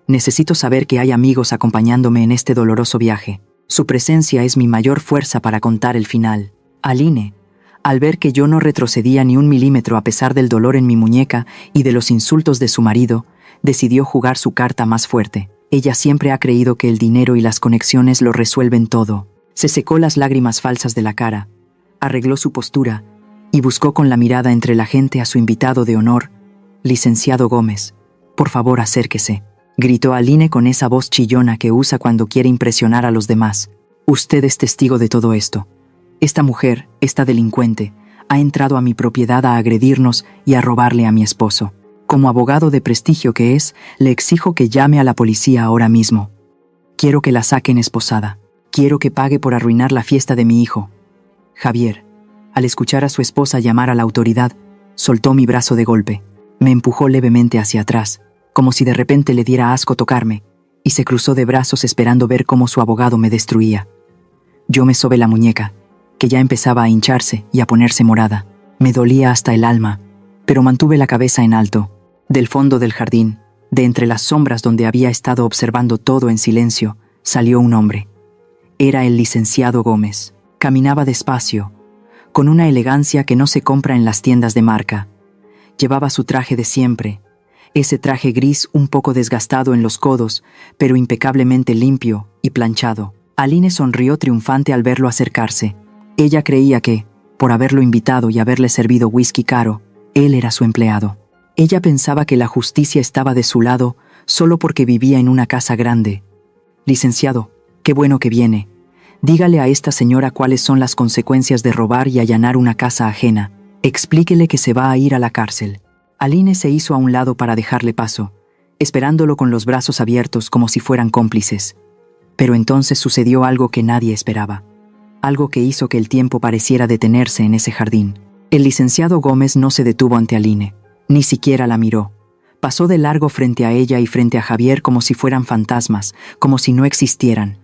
Necesito saber que hay amigos acompañándome en este doloroso viaje. Su presencia es mi mayor fuerza para contar el final. Aline, al ver que yo no retrocedía ni un milímetro a pesar del dolor en mi muñeca y de los insultos de su marido, decidió jugar su carta más fuerte. Ella siempre ha creído que el dinero y las conexiones lo resuelven todo. Se secó las lágrimas falsas de la cara, arregló su postura y buscó con la mirada entre la gente a su invitado de honor, licenciado Gómez. Por favor, acérquese, gritó Aline con esa voz chillona que usa cuando quiere impresionar a los demás. Usted es testigo de todo esto. Esta mujer, esta delincuente, ha entrado a mi propiedad a agredirnos y a robarle a mi esposo. Como abogado de prestigio que es, le exijo que llame a la policía ahora mismo. Quiero que la saquen esposada. Quiero que pague por arruinar la fiesta de mi hijo. Javier, al escuchar a su esposa llamar a la autoridad, soltó mi brazo de golpe. Me empujó levemente hacia atrás, como si de repente le diera asco tocarme, y se cruzó de brazos esperando ver cómo su abogado me destruía. Yo me sobé la muñeca, que ya empezaba a hincharse y a ponerse morada. Me dolía hasta el alma, pero mantuve la cabeza en alto. Del fondo del jardín, De entre las sombras donde había estado observando todo en silencio, salió un hombre. Era el licenciado Gómez. Caminaba despacio, con una elegancia que no se compra en las tiendas de marca. Llevaba su traje de siempre, ese traje gris un poco desgastado en los codos, pero impecablemente limpio y planchado. Aline sonrió triunfante al verlo acercarse. Ella creía que, por haberlo invitado y haberle servido whisky caro, él era su empleado. Ella pensaba que la justicia estaba de su lado solo porque vivía en una casa grande. Licenciado, qué bueno que viene. Dígale a esta señora cuáles son las consecuencias de robar y allanar una casa ajena. Explíquele que se va a ir a la cárcel. Aline se hizo a un lado para dejarle paso, esperándolo con los brazos abiertos como si fueran cómplices. Pero entonces sucedió algo que nadie esperaba. Algo que hizo que el tiempo pareciera detenerse en ese jardín. El licenciado Gómez no se detuvo ante Aline, ni siquiera la miró. Pasó de largo frente a ella y frente a Javier como si fueran fantasmas, como si no existieran.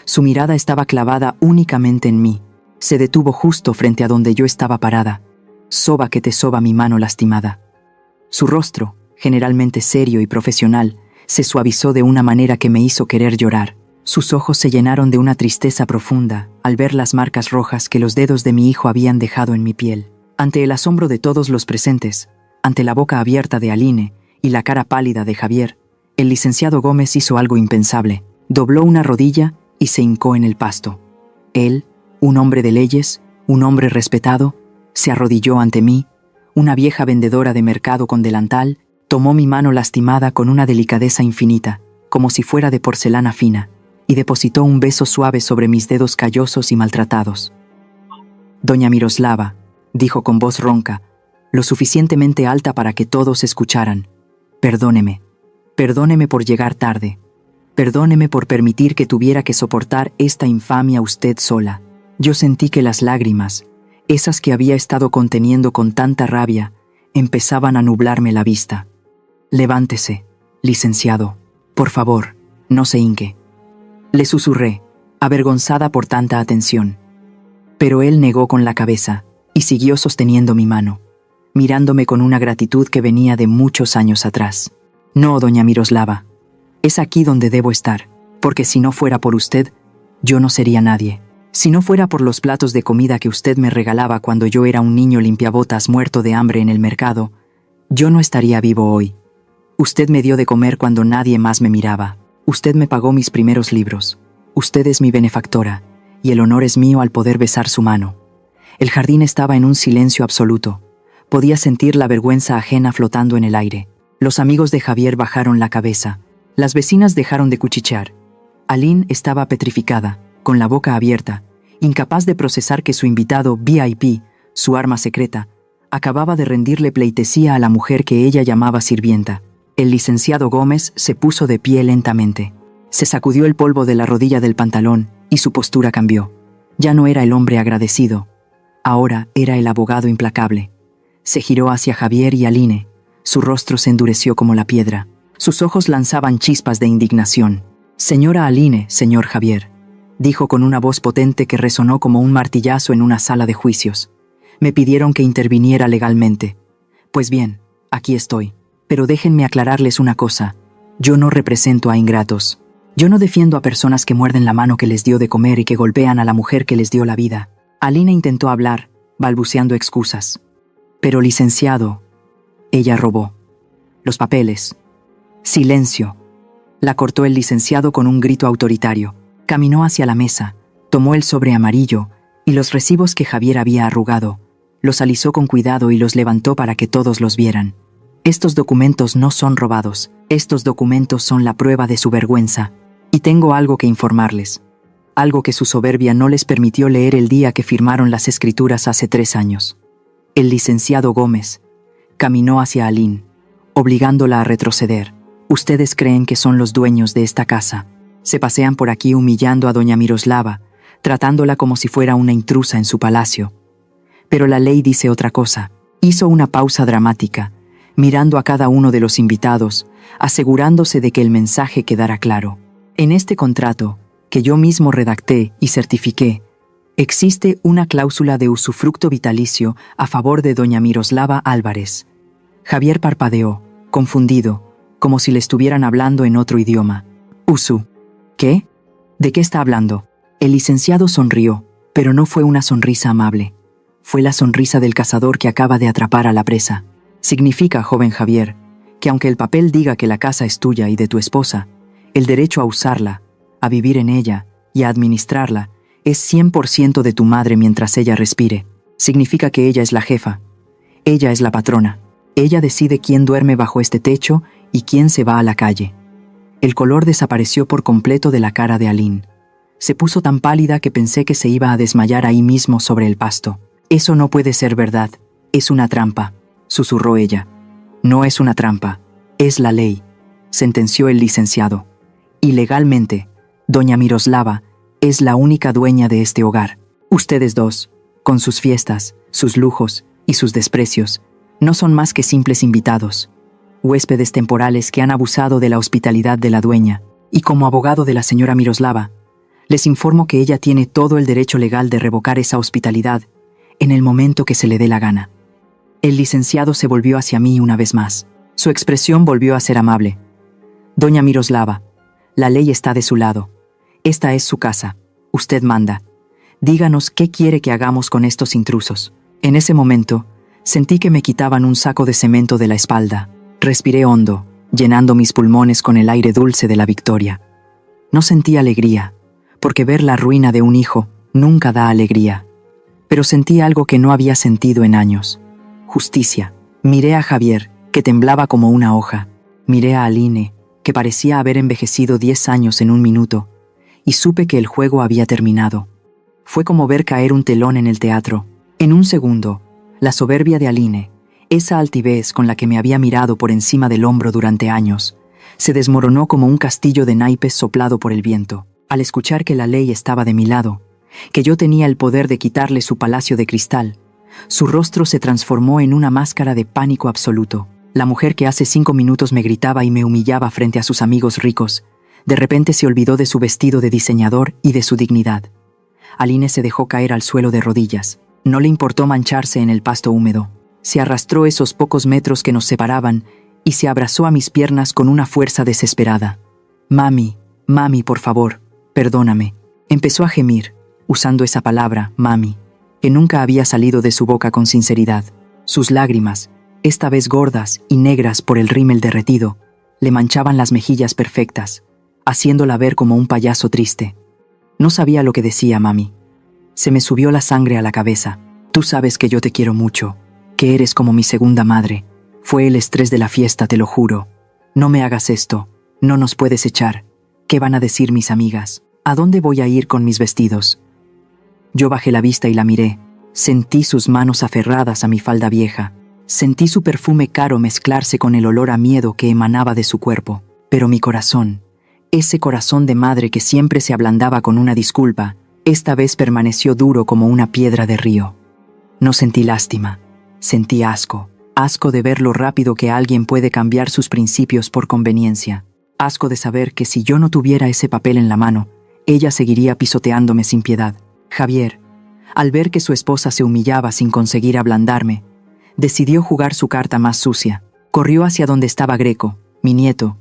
Su mirada estaba clavada únicamente en mí. Se detuvo justo frente a donde yo estaba parada. Soba que te soba mi mano lastimada. Su rostro, generalmente serio y profesional, se suavizó de una manera que me hizo querer llorar. Sus ojos se llenaron de una tristeza profunda al ver las marcas rojas que los dedos de mi hijo habían dejado en mi piel. Ante el asombro de todos los presentes, ante la boca abierta de Aline y la cara pálida de Javier, el licenciado Gómez hizo algo impensable. Dobló una rodilla y se hincó en el pasto. Él, un hombre de leyes, un hombre respetado, se arrodilló ante mí. Una vieja vendedora de mercado con delantal tomó mi mano lastimada con una delicadeza infinita, como si fuera de porcelana fina, y depositó un beso suave sobre mis dedos callosos y maltratados. Doña Miroslava, dijo con voz ronca, lo suficientemente alta para que todos escucharan, perdóneme. Perdóneme por llegar tarde. Perdóneme por permitir que tuviera que soportar esta infamia usted sola. Yo sentí que las lágrimas, esas que había estado conteniendo con tanta rabia, empezaban a nublarme la vista. Levántese, licenciado. Por favor, no se hinque. Le susurré, avergonzada por tanta atención. Pero él negó con la cabeza y siguió sosteniendo mi mano, mirándome con una gratitud que venía de muchos años atrás. No, doña Miroslava. Es aquí donde debo estar, porque si no fuera por usted, yo no sería nadie. Si no fuera por los platos de comida que usted me regalaba cuando yo era un niño limpiabotas muerto de hambre en el mercado, yo no estaría vivo hoy. Usted me dio de comer cuando nadie más me miraba. Usted me pagó mis primeros libros. Usted es mi benefactora, y el honor es mío al poder besar su mano. El jardín estaba en un silencio absoluto. Podía sentir la vergüenza ajena flotando en el aire. Los amigos de Javier bajaron la cabeza. Las vecinas dejaron de cuchichear. Aline estaba petrificada, con la boca abierta, incapaz de procesar que su invitado VIP, su arma secreta, acababa de rendirle pleitesía a la mujer que ella llamaba sirvienta. El licenciado Gómez se puso de pie lentamente. Se sacudió el polvo de la rodilla del pantalón y su postura cambió. Ya no era el hombre agradecido. Ahora era el abogado implacable. Se giró hacia Javier y Aline. Su rostro se endureció como la piedra. Sus ojos lanzaban chispas de indignación. Señora Aline, señor Javier, dijo con una voz potente que resonó como un martillazo en una sala de juicios. Me pidieron que interviniera legalmente. Pues bien, aquí estoy. Pero déjenme aclararles una cosa. Yo no represento a ingratos. Yo no defiendo a personas que muerden la mano que les dio de comer y que golpean a la mujer que les dio la vida. Aline intentó hablar, balbuceando excusas. Pero licenciado, ella robó. Los papeles. Silencio. La cortó el licenciado con un grito autoritario. Caminó hacia la mesa, tomó el sobre amarillo y los recibos que Javier había arrugado. Los alisó con cuidado y los levantó para que todos los vieran. Estos documentos no son robados. Estos documentos son la prueba de su vergüenza. Y tengo algo que informarles. Algo que su soberbia no les permitió leer el día que firmaron las escrituras hace 3 años. El licenciado Gómez caminó hacia Aline, obligándola a retroceder. Ustedes creen que son los dueños de esta casa. Se pasean por aquí humillando a doña Miroslava, tratándola como si fuera una intrusa en su palacio. Pero la ley dice otra cosa. Hizo una pausa dramática, mirando a cada uno de los invitados, asegurándose de que el mensaje quedara claro. En este contrato, que yo mismo redacté y certifiqué, existe una cláusula de usufructo vitalicio a favor de doña Miroslava Álvarez. Javier parpadeó, confundido, como si le estuvieran hablando en otro idioma. Usu. ¿Qué? ¿De qué está hablando? El licenciado sonrió, pero no fue una sonrisa amable. Fue la sonrisa del cazador que acaba de atrapar a la presa. Significa, joven Javier, que aunque el papel diga que la casa es tuya y de tu esposa, el derecho a usarla, a vivir en ella y a administrarla es 100% de tu madre mientras ella respire. Significa que ella es la jefa. Ella es la patrona. Ella decide quién duerme bajo este techo y quién se va a la calle. El color desapareció por completo de la cara de Aline. Se puso tan pálida que pensé que se iba a desmayar ahí mismo sobre el pasto. Eso no puede ser verdad. Es una trampa, susurró ella. No es una trampa. Es la ley, sentenció el licenciado. Y legalmente, doña Miroslava es la única dueña de este hogar. Ustedes dos, con sus fiestas, sus lujos y sus desprecios, no son más que simples invitados, huéspedes temporales que han abusado de la hospitalidad de la dueña, y como abogado de la señora Miroslava, les informo que ella tiene todo el derecho legal de revocar esa hospitalidad en el momento que se le dé la gana. El licenciado se volvió hacia mí una vez más. Su expresión volvió a ser amable. Doña Miroslava, la ley está de su lado. Esta es su casa. Usted manda. Díganos qué quiere que hagamos con estos intrusos. En ese momento, sentí que me quitaban un saco de cemento de la espalda. Respiré hondo, llenando mis pulmones con el aire dulce de la victoria. No sentí alegría, porque ver la ruina de un hijo nunca da alegría. Pero sentí algo que no había sentido en años. Justicia. Miré a Javier, que temblaba como una hoja. Miré a Aline, que parecía haber envejecido 10 años en un minuto, y supe que el juego había terminado. Fue como ver caer un telón en el teatro. En un segundo, la soberbia de Aline, esa altivez con la que me había mirado por encima del hombro durante años, se desmoronó como un castillo de naipes soplado por el viento. Al escuchar que la ley estaba de mi lado, que yo tenía el poder de quitarle su palacio de cristal, su rostro se transformó en una máscara de pánico absoluto. La mujer que hace 5 minutos me gritaba y me humillaba frente a sus amigos ricos, de repente se olvidó de su vestido de diseñador y de su dignidad. Aline se dejó caer al suelo de rodillas. No le importó mancharse en el pasto húmedo. Se arrastró esos pocos metros que nos separaban y se abrazó a mis piernas con una fuerza desesperada. Mami, mami, por favor, perdóname. Empezó a gemir, usando esa palabra, mami, que nunca había salido de su boca con sinceridad. Sus lágrimas, esta vez gordas y negras por el rímel derretido, le manchaban las mejillas perfectas, haciéndola ver como un payaso triste. No sabía lo que decía, mami. Se me subió la sangre a la cabeza. Tú sabes que yo te quiero mucho, que eres como mi segunda madre. Fue el estrés de la fiesta, te lo juro. No me hagas esto. No nos puedes echar. ¿Qué van a decir mis amigas? ¿A dónde voy a ir con mis vestidos? Yo bajé la vista y la miré. Sentí sus manos aferradas a mi falda vieja. Sentí su perfume caro mezclarse con el olor a miedo que emanaba de su cuerpo. Pero mi corazón, ese corazón de madre que siempre se ablandaba con una disculpa, esta vez permaneció duro como una piedra de río. No sentí lástima, sentí asco. Asco de ver lo rápido que alguien puede cambiar sus principios por conveniencia. Asco de saber que si yo no tuviera ese papel en la mano, ella seguiría pisoteándome sin piedad. Javier, al ver que su esposa se humillaba sin conseguir ablandarme, decidió jugar su carta más sucia. Corrió hacia donde estaba Greco, mi nieto,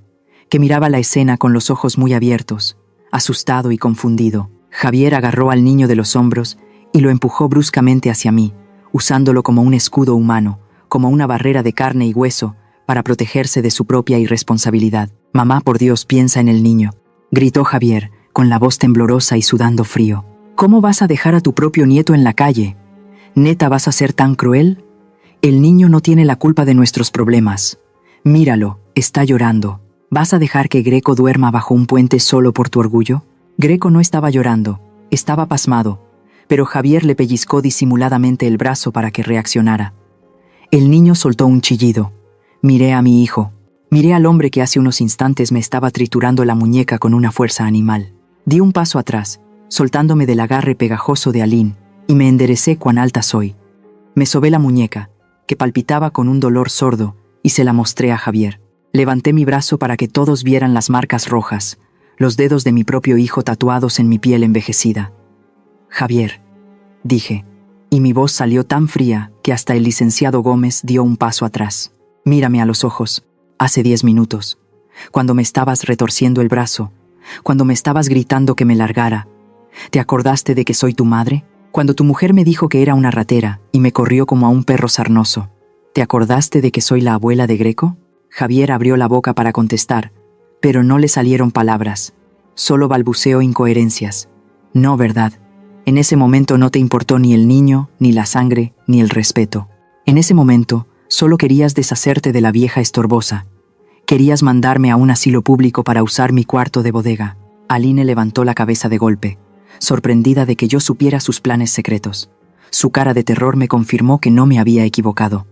que miraba la escena con los ojos muy abiertos, asustado y confundido. Javier agarró al niño de los hombros y lo empujó bruscamente hacia mí, usándolo como un escudo humano, como una barrera de carne y hueso, para protegerse de su propia irresponsabilidad. «Mamá, por Dios, piensa en el niño», gritó Javier, con la voz temblorosa y sudando frío. «¿Cómo vas a dejar a tu propio nieto en la calle? ¿Neta vas a ser tan cruel? El niño no tiene la culpa de nuestros problemas. Míralo, está llorando. ¿Vas a dejar que Greco duerma bajo un puente solo por tu orgullo?» Greco no estaba llorando, estaba pasmado, pero Javier le pellizcó disimuladamente el brazo para que reaccionara. El niño soltó un chillido. Miré a mi hijo. Miré al hombre que hace unos instantes me estaba triturando la muñeca con una fuerza animal. Di un paso atrás, soltándome del agarre pegajoso de Aline, y me enderecé cuán alta soy. Me sobé la muñeca, que palpitaba con un dolor sordo, y se la mostré a Javier. Levanté mi brazo para que todos vieran las marcas rojas, los dedos de mi propio hijo tatuados en mi piel envejecida. «Javier», dije, y mi voz salió tan fría que hasta el licenciado Gómez dio un paso atrás. «Mírame a los ojos. Hace 10 minutos, cuando me estabas retorciendo el brazo, cuando me estabas gritando que me largara. ¿Te acordaste de que soy tu madre? Cuando tu mujer me dijo que era una ratera y me corrió como a un perro sarnoso. ¿Te acordaste de que soy la abuela de Greco? Javier abrió la boca para contestar, pero no le salieron palabras. Solo balbuceó incoherencias. No, ¿verdad? En ese momento no te importó ni el niño, ni la sangre, ni el respeto. En ese momento, solo querías deshacerte de la vieja estorbosa. Querías mandarme a un asilo público para usar mi cuarto de bodega. Aline levantó la cabeza de golpe, sorprendida de que yo supiera sus planes secretos. Su cara de terror me confirmó que no me había equivocado.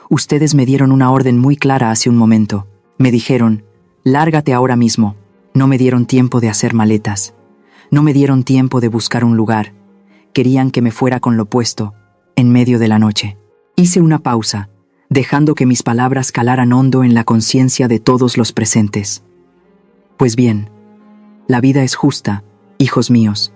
Ustedes me dieron una orden muy clara hace un momento. Me dijeron, lárgate ahora mismo. No me dieron tiempo de hacer maletas. No me dieron tiempo de buscar un lugar. Querían que me fuera con lo puesto, en medio de la noche. Hice una pausa, dejando que mis palabras calaran hondo en la conciencia de todos los presentes. Pues bien, la vida es justa, hijos míos.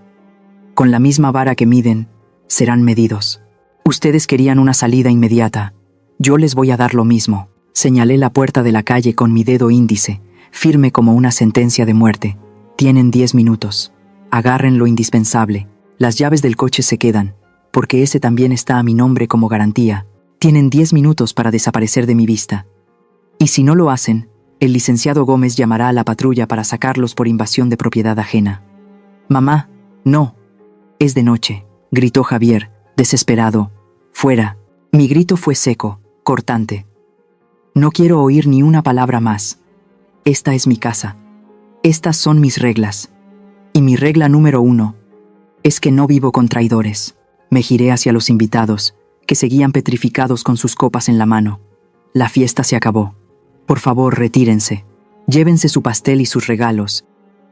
Con la misma vara que miden, serán medidos. Ustedes querían una salida inmediata. Yo les voy a dar lo mismo. Señalé la puerta de la calle con mi dedo índice, firme como una sentencia de muerte. Tienen 10 minutos. Agarren lo indispensable. Las llaves del coche se quedan, porque ese también está a mi nombre como garantía. Tienen 10 minutos para desaparecer de mi vista. Y si no lo hacen, el licenciado Gómez llamará a la patrulla para sacarlos por invasión de propiedad ajena. Mamá, no. Es de noche, gritó Javier, desesperado. Fuera. Mi grito fue seco, cortante. No quiero oír ni una palabra más. Esta es mi casa. Estas son mis reglas. Y mi regla número 1 es que no vivo con traidores. Me giré hacia los invitados, que seguían petrificados con sus copas en la mano. La fiesta se acabó. Por favor, retírense. Llévense su pastel y sus regalos.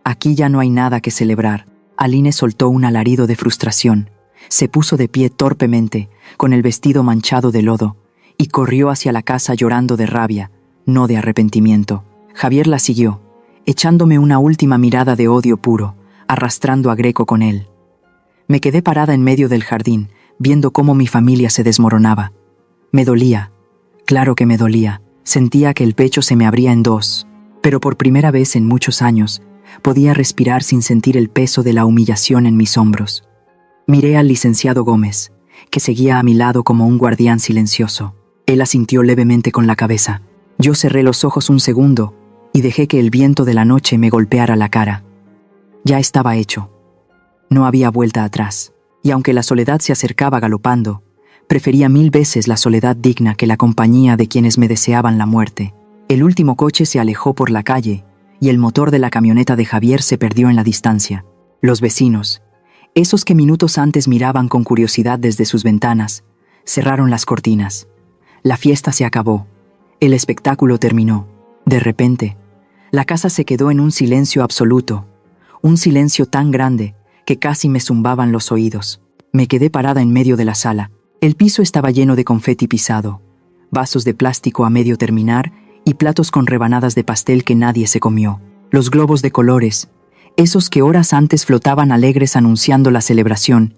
Aquí ya no hay nada que celebrar. Aline soltó un alarido de frustración. Se puso de pie torpemente, con el vestido manchado de lodo, y corrió hacia la casa llorando de rabia, no de arrepentimiento. Javier la siguió, echándome una última mirada de odio puro, arrastrando a Greco con él. Me quedé parada en medio del jardín, viendo cómo mi familia se desmoronaba. Me dolía. Claro que me dolía. Sentía que el pecho se me abría en dos. Pero por primera vez en muchos años, podía respirar sin sentir el peso de la humillación en mis hombros. Miré al licenciado Gómez, que seguía a mi lado como un guardián silencioso. Él asintió levemente con la cabeza. Yo cerré los ojos un segundo y dejé que el viento de la noche me golpeara la cara. Ya estaba hecho. No había vuelta atrás. Y aunque la soledad se acercaba galopando, prefería 1000 veces la soledad digna que la compañía de quienes me deseaban la muerte. El último coche se alejó por la calle y el motor de la camioneta de Javier se perdió en la distancia. Los vecinos, esos que minutos antes miraban con curiosidad desde sus ventanas, cerraron las cortinas. La fiesta se acabó. El espectáculo terminó. De repente, la casa se quedó en un silencio absoluto, un silencio tan grande que casi me zumbaban los oídos. Me quedé parada en medio de la sala. El piso estaba lleno de confeti pisado, vasos de plástico a medio terminar y platos con rebanadas de pastel que nadie se comió. Los globos de colores, esos que horas antes flotaban alegres anunciando la celebración,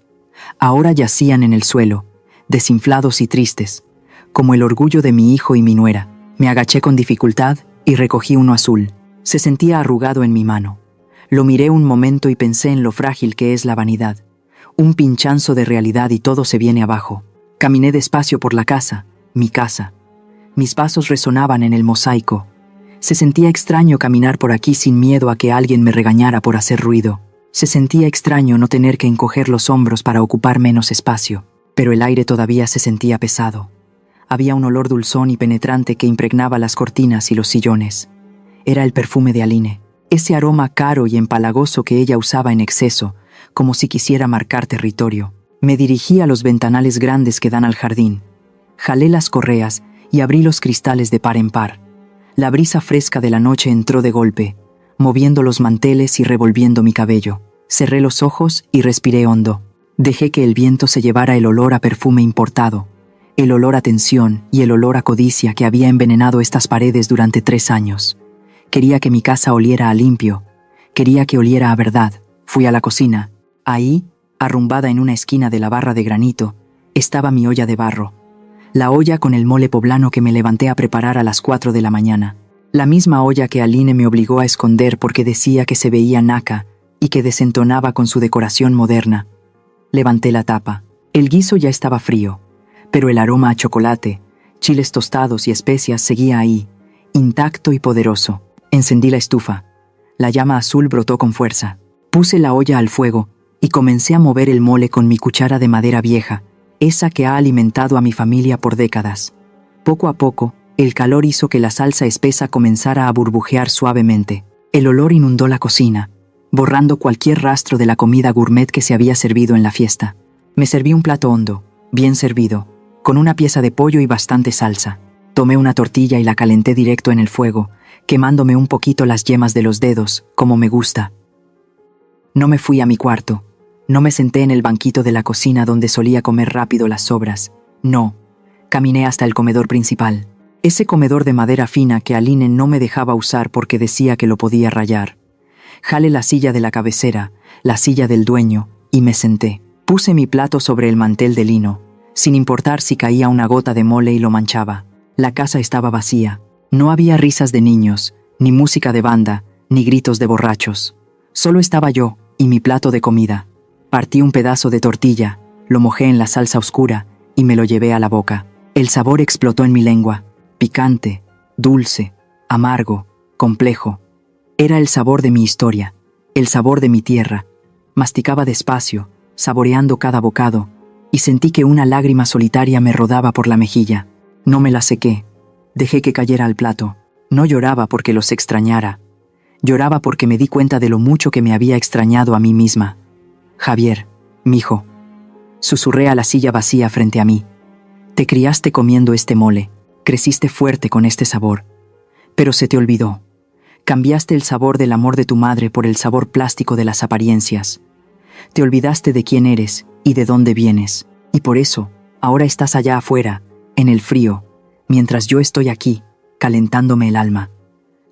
ahora yacían en el suelo, desinflados y tristes, como el orgullo de mi hijo y mi nuera. Me agaché con dificultad y recogí uno azul. Se sentía arrugado en mi mano. Lo miré un momento y pensé en lo frágil que es la vanidad. Un pinchazo de realidad y todo se viene abajo. Caminé despacio por la casa, mi casa. Mis pasos resonaban en el mosaico. Se sentía extraño caminar por aquí sin miedo a que alguien me regañara por hacer ruido. Se sentía extraño no tener que encoger los hombros para ocupar menos espacio. Pero el aire todavía se sentía pesado. Había un olor dulzón y penetrante que impregnaba las cortinas y los sillones. Era el perfume de Aline, ese aroma caro y empalagoso que ella usaba en exceso, como si quisiera marcar territorio. Me dirigí a los ventanales grandes que dan al jardín. Jalé las correas y abrí los cristales de par en par. La brisa fresca de la noche entró de golpe, moviendo los manteles y revolviendo mi cabello. Cerré los ojos y respiré hondo. Dejé que el viento se llevara el olor a perfume importado, el olor a tensión y el olor a codicia que había envenenado estas paredes durante 3 años. Quería que mi casa oliera a limpio. Quería que oliera a verdad. Fui a la cocina. Ahí, arrumbada en una esquina de la barra de granito, estaba mi olla de barro. La olla con el mole poblano que me levanté a preparar a las 4 de la mañana. La misma olla que Aline me obligó a esconder porque decía que se veía naca y que desentonaba con su decoración moderna. Levanté la tapa. El guiso ya estaba frío, pero el aroma a chocolate, chiles tostados y especias seguía ahí, intacto y poderoso. Encendí la estufa. La llama azul brotó con fuerza. Puse la olla al fuego y comencé a mover el mole con mi cuchara de madera vieja, esa que ha alimentado a mi familia por décadas. Poco a poco, el calor hizo que la salsa espesa comenzara a burbujear suavemente. El olor inundó la cocina, borrando cualquier rastro de la comida gourmet que se había servido en la fiesta. Me serví un plato hondo, bien servido, con una pieza de pollo y bastante salsa. Tomé una tortilla y la calenté directo en el fuego, quemándome un poquito las yemas de los dedos, como me gusta. No me fui a mi cuarto. No me senté en el banquito de la cocina donde solía comer rápido las sobras. No, caminé hasta el comedor principal. Ese comedor de madera fina que Aline no me dejaba usar porque decía que lo podía rayar. Jalé la silla de la cabecera, la silla del dueño, y me senté. Puse mi plato sobre el mantel de lino, sin importar si caía una gota de mole y lo manchaba. La casa estaba vacía. No había risas de niños, ni música de banda, ni gritos de borrachos. Solo estaba yo y mi plato de comida. Partí un pedazo de tortilla, lo mojé en la salsa oscura y me lo llevé a la boca. El sabor explotó en mi lengua. Picante, dulce, amargo, complejo. Era el sabor de mi historia, el sabor de mi tierra. Masticaba despacio, saboreando cada bocado, y sentí que una lágrima solitaria me rodaba por la mejilla. No me la sequé, dejé que cayera al plato. No lloraba porque los extrañara. Lloraba porque me di cuenta de lo mucho que me había extrañado a mí misma. Javier, mijo, susurré a la silla vacía frente a mí. Te criaste comiendo este mole. Creciste fuerte con este sabor, pero se te olvidó. Cambiaste el sabor del amor de tu madre por el sabor plástico de las apariencias. Te olvidaste de quién eres y de dónde vienes, y por eso, ahora estás allá afuera, en el frío, mientras yo estoy aquí, calentándome el alma.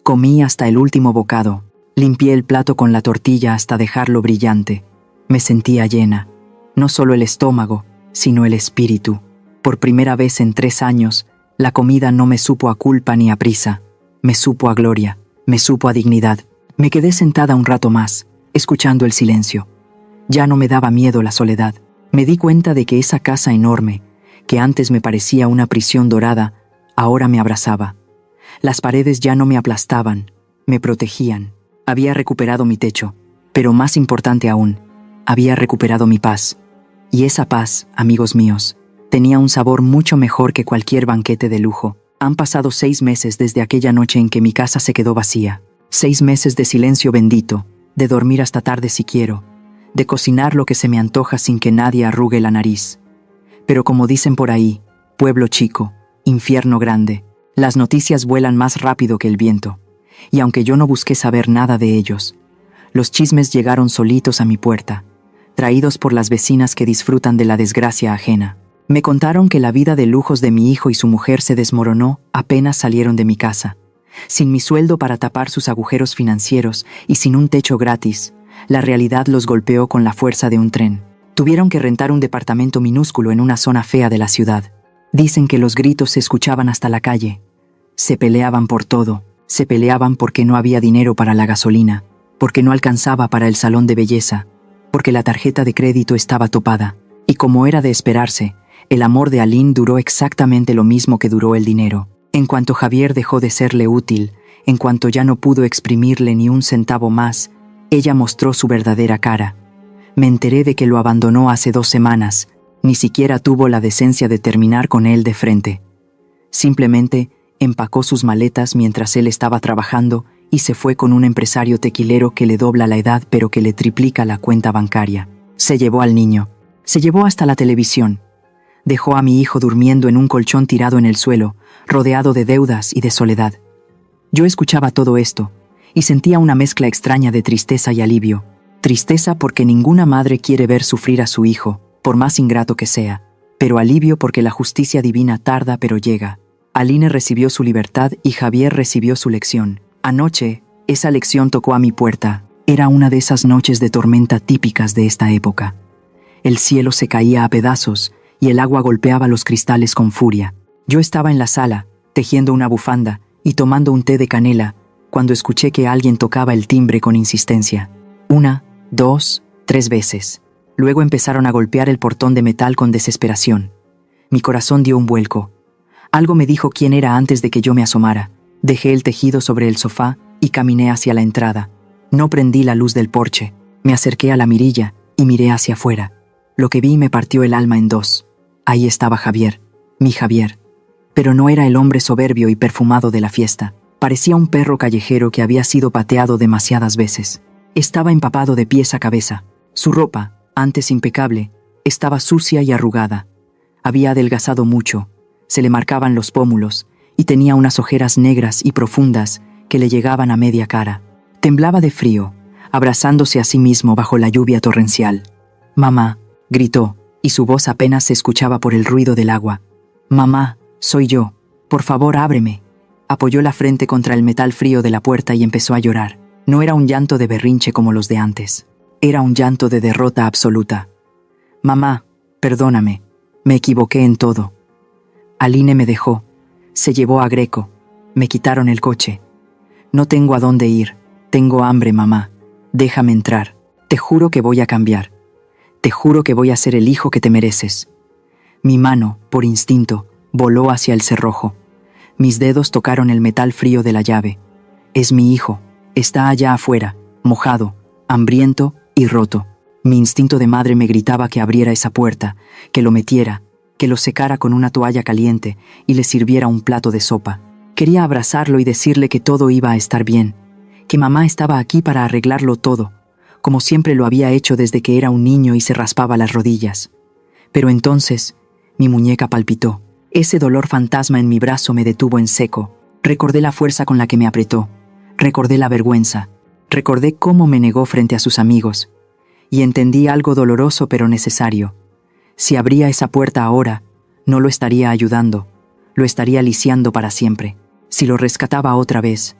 Comí hasta el último bocado, limpié el plato con la tortilla hasta dejarlo brillante. Me sentía llena, no solo el estómago, sino el espíritu. Por primera vez en 3 años, la comida no me supo a culpa ni a prisa, me supo a gloria, me supo a dignidad. Me quedé sentada un rato más, escuchando el silencio. Ya no me daba miedo la soledad. Me di cuenta de que esa casa enorme, que antes me parecía una prisión dorada, ahora me abrazaba. Las paredes ya no me aplastaban, me protegían. Había recuperado mi techo, pero más importante aún, había recuperado mi paz. Y esa paz, amigos míos, tenía un sabor mucho mejor que cualquier banquete de lujo. Han pasado 6 meses desde aquella noche en que mi casa se quedó vacía. 6 meses de silencio bendito, de dormir hasta tarde si quiero, de cocinar lo que se me antoja sin que nadie arrugue la nariz. Pero como dicen por ahí, pueblo chico, infierno grande, las noticias vuelan más rápido que el viento. Y aunque yo no busqué saber nada de ellos, los chismes llegaron solitos a mi puerta, traídos por las vecinas que disfrutan de la desgracia ajena. Me contaron que la vida de lujos de mi hijo y su mujer se desmoronó apenas salieron de mi casa. Sin mi sueldo para tapar sus agujeros financieros y sin un techo gratis, la realidad los golpeó con la fuerza de un tren. Tuvieron que rentar un departamento minúsculo en una zona fea de la ciudad. Dicen que los gritos se escuchaban hasta la calle. Se peleaban por todo. Se peleaban porque no había dinero para la gasolina, porque no alcanzaba para el salón de belleza, porque la tarjeta de crédito estaba topada. Y como era de esperarse, el amor de Aline duró exactamente lo mismo que duró el dinero. En cuanto Javier dejó de serle útil, en cuanto ya no pudo exprimirle ni un centavo más, ella mostró su verdadera cara. Me enteré de que lo abandonó hace 2 semanas, ni siquiera tuvo la decencia de terminar con él de frente. Simplemente empacó sus maletas mientras él estaba trabajando y se fue con un empresario tequilero que le dobla la edad pero que le triplica la cuenta bancaria. Se llevó al niño. Se llevó hasta la televisión. Dejó a mi hijo durmiendo en un colchón tirado en el suelo, rodeado de deudas y de soledad. Yo escuchaba todo esto y sentía una mezcla extraña de tristeza y alivio. Tristeza porque ninguna madre quiere ver sufrir a su hijo, por más ingrato que sea, pero alivio porque la justicia divina tarda pero llega. Aline recibió su libertad y Javier recibió su lección. Anoche, esa lección tocó a mi puerta. Era una de esas noches de tormenta típicas de esta época. El cielo se caía a pedazos y el agua golpeaba los cristales con furia. Yo estaba en la sala, tejiendo una bufanda, y tomando un té de canela, cuando escuché que alguien tocaba el timbre con insistencia. 1, 2, 3 veces. Luego empezaron a golpear el portón de metal con desesperación. Mi corazón dio un vuelco. Algo me dijo quién era antes de que yo me asomara. Dejé el tejido sobre el sofá y caminé hacia la entrada. No prendí la luz del porche. Me acerqué a la mirilla y miré hacia afuera. Lo que vi me partió el alma en dos. Ahí estaba Javier, mi Javier. Pero no era el hombre soberbio y perfumado de la fiesta. Parecía un perro callejero que había sido pateado demasiadas veces. Estaba empapado de pies a cabeza. Su ropa, antes impecable, estaba sucia y arrugada. Había adelgazado mucho, se le marcaban los pómulos y tenía unas ojeras negras y profundas que le llegaban a media cara. Temblaba de frío, abrazándose a sí mismo bajo la lluvia torrencial. «Mamá», gritó, y su voz apenas se escuchaba por el ruido del agua. «Mamá, soy yo. Por favor, ábreme». Apoyó la frente contra el metal frío de la puerta y empezó a llorar. No era un llanto de berrinche como los de antes. Era un llanto de derrota absoluta. «Mamá, perdóname. Me equivoqué en todo. Aline me dejó. Se llevó a Greco. Me quitaron el coche. No tengo a dónde ir. Tengo hambre, mamá. Déjame entrar. Te juro que voy a cambiar. Te juro que voy a ser el hijo que te mereces». Mi mano, por instinto, voló hacia el cerrojo. Mis dedos tocaron el metal frío de la llave. Es mi hijo. Está allá afuera, mojado, hambriento y roto. Mi instinto de madre me gritaba que abriera esa puerta, que lo metiera, que lo secara con una toalla caliente y le sirviera un plato de sopa. Quería abrazarlo y decirle que todo iba a estar bien, que mamá estaba aquí para arreglarlo todo, como siempre lo había hecho desde que era un niño y se raspaba las rodillas. Pero entonces, mi muñeca palpitó. Ese dolor fantasma en mi brazo me detuvo en seco. Recordé la fuerza con la que me apretó. Recordé la vergüenza. Recordé cómo me negó frente a sus amigos. Y entendí algo doloroso pero necesario. Si abría esa puerta ahora, no lo estaría ayudando. Lo estaría lisiando para siempre. Si lo rescataba otra vez,